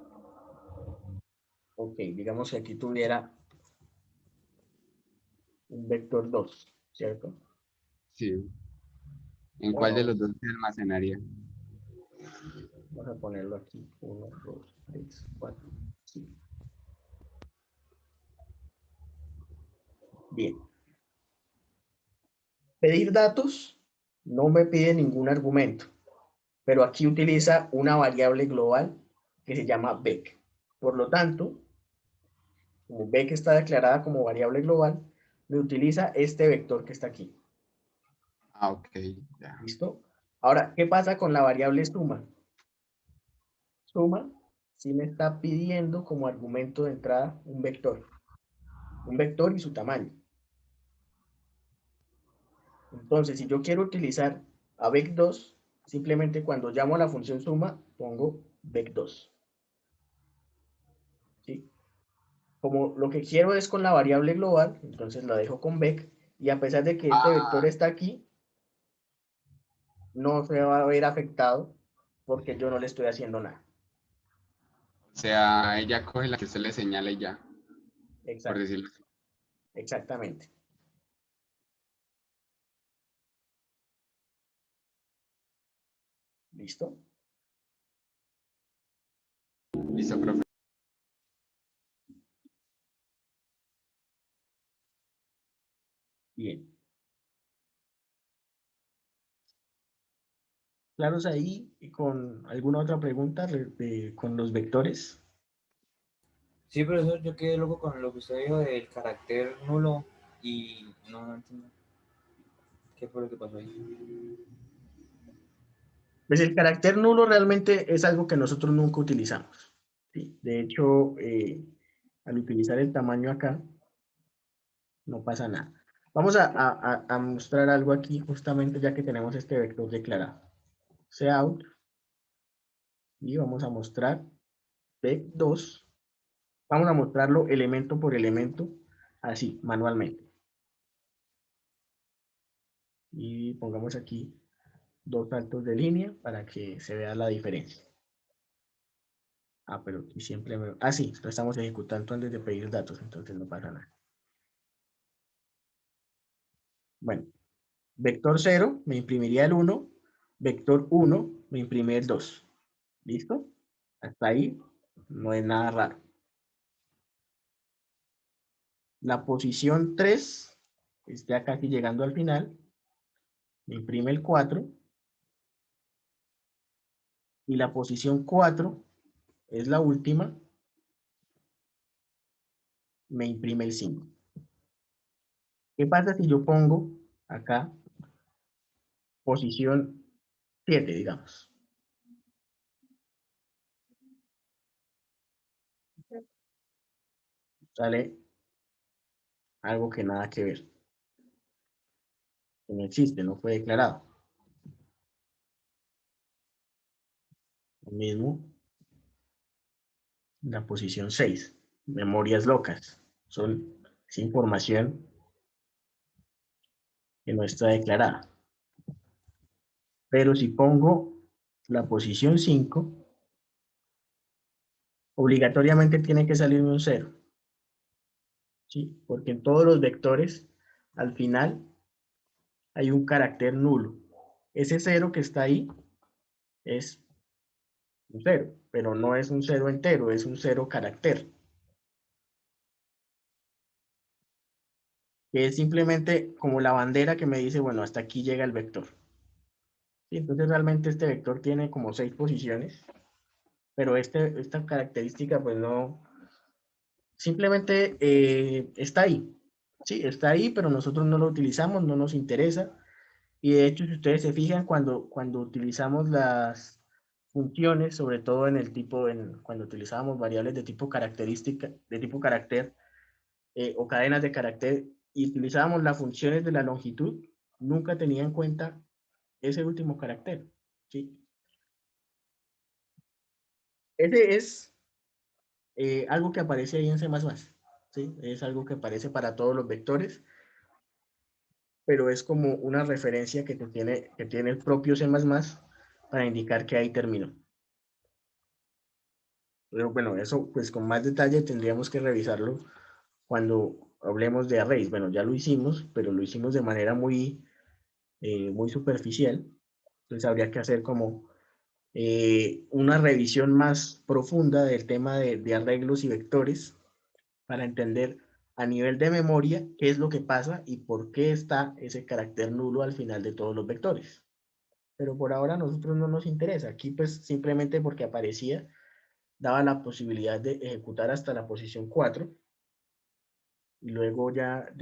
Ok, digamos que aquí tuviera un vector 2, ¿cierto? Sí. ¿En cuál de Bueno, los dos se almacenaría? vamos a ponerlo aquí. 1, 2, 3, 4, 5. Bien. Pedir datos no me pide ningún argumento, pero aquí utiliza una variable global que se llama vec. Por lo tanto, como vec está declarada como variable global, me utiliza este vector que está aquí. Ah, ok, ya. ¿Listo? Ahora, ¿qué pasa con la variable suma? Suma sí me está pidiendo como argumento de entrada un vector y su tamaño. Entonces, si yo quiero utilizar a vec2, simplemente cuando llamo a la función suma, pongo vec2. ¿Sí? Como lo que quiero es con la variable global, entonces la dejo con vec, y a pesar de que este vector Ah, está aquí, no se va a ver afectado porque yo no le estoy haciendo nada. o sea, ella coge la que usted le señala y ya, por Exacto, decirlo así. exactamente. ¿Listo? Listo, profe. Bien. ¿Claros ahí? ¿Y con alguna otra pregunta con los vectores? Sí, profesor, yo quedé loco con lo que usted dijo del carácter nulo y no entiendo qué fue lo que pasó ahí. Pues el carácter nulo realmente es algo que nosotros nunca utilizamos. ¿Sí? De hecho, al utilizar el tamaño acá, no pasa nada. Vamos a mostrar algo aquí, justamente ya que tenemos este vector declarado. Cout, y vamos a mostrar vec2. Vamos a mostrarlo elemento por elemento, así, manualmente. Y pongamos aquí dos saltos de línea para que se vea la diferencia. Ah, pero aquí siempre me... Ah, sí, lo estamos ejecutando antes de pedir datos, entonces no pasa nada. Bueno, vector 0 me imprimiría el 1, vector 1 me imprime el 2. ¿Listo? Hasta ahí no es nada raro. La posición 3, ya casi llegando al final, me imprime el 4. Y la posición 4 es la última, me imprime el 5. ¿Qué pasa si yo pongo acá posición 7, digamos? Sale algo que nada que ver, que no existe, no fue declarado. Lo mismo, la posición 6, memorias locas. Es información que no está declarada. Pero si pongo la posición 5, obligatoriamente tiene que salirme un 0. ¿Sí? Porque en todos los vectores, al final, hay un carácter nulo. Ese 0 que está ahí es un 0, pero no es un 0 entero, es un 0 carácter. Que es simplemente como la bandera que me dice, bueno, hasta aquí llega el vector. ¿Sí? Entonces realmente este vector tiene como 6 posiciones, pero esta característica pues no, simplemente está ahí. Sí, está ahí, pero nosotros no lo utilizamos, no nos interesa. Y de hecho, si ustedes se fijan, cuando utilizamos las funciones, sobre todo en el tipo, cuando utilizábamos variables de tipo característica, de tipo carácter, o cadenas de carácter, y utilizábamos las funciones de la longitud, nunca tenía en cuenta ese último carácter. ¿Sí? Ese es algo que aparece ahí en C++. ¿Sí? Es algo que aparece para todos los vectores. pero es como una referencia que tiene el propio C++ para indicar que ahí terminó. Pero bueno, eso pues con más detalle tendríamos que revisarlo cuando hablemos de arrays. Bueno, ya lo hicimos, pero lo hicimos de manera muy superficial. Entonces habría que hacer como una revisión más profunda del tema de arreglos y vectores para entender a nivel de memoria qué es lo que pasa y por qué está ese carácter nulo al final de todos los vectores. Pero por ahora a nosotros no nos interesa. Aquí pues simplemente porque aparecía, daba la posibilidad de ejecutar hasta la posición 4 y luego ya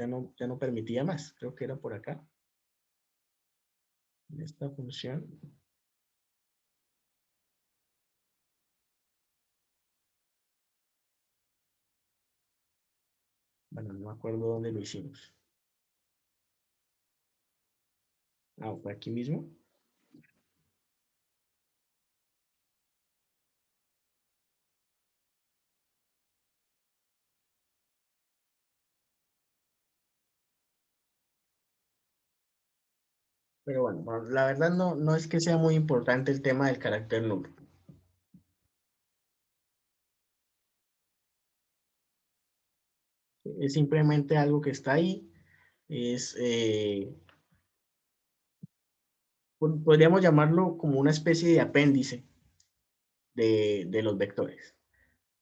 no permitía más. Creo que era por acá. En esta función. Bueno, no me acuerdo dónde lo hicimos. Ah, fue aquí mismo. Pero bueno, la verdad no es que sea muy importante el tema del carácter nulo. Es simplemente algo que está ahí. Podríamos llamarlo como una especie de apéndice de los vectores.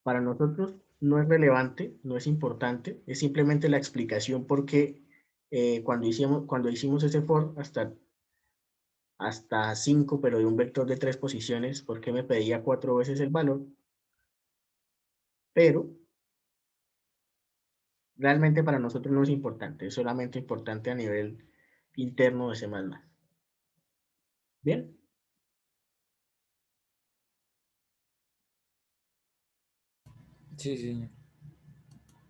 Para nosotros no es relevante, no es importante, es simplemente la explicación porque cuando hicimos ese for hasta 5, pero de un vector de 3 posiciones, porque me pedía 4 veces el valor, pero realmente para nosotros no es importante, es solamente importante a nivel interno de C++. Bien, Sí, sí.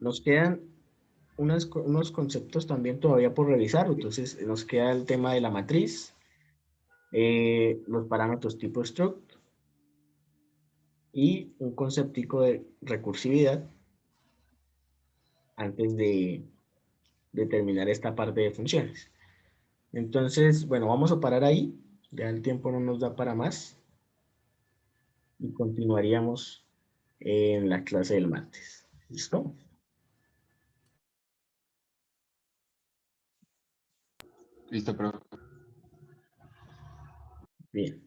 nos quedan unos conceptos también todavía por revisar, entonces nos queda el tema de la matriz, los parámetros tipo struct y un conceptico de recursividad antes de terminar esta parte de funciones. Entonces, bueno, vamos a parar ahí, ya el tiempo no nos da para más y continuaríamos en la clase del martes. ¿Listo? Listo, pero Bien.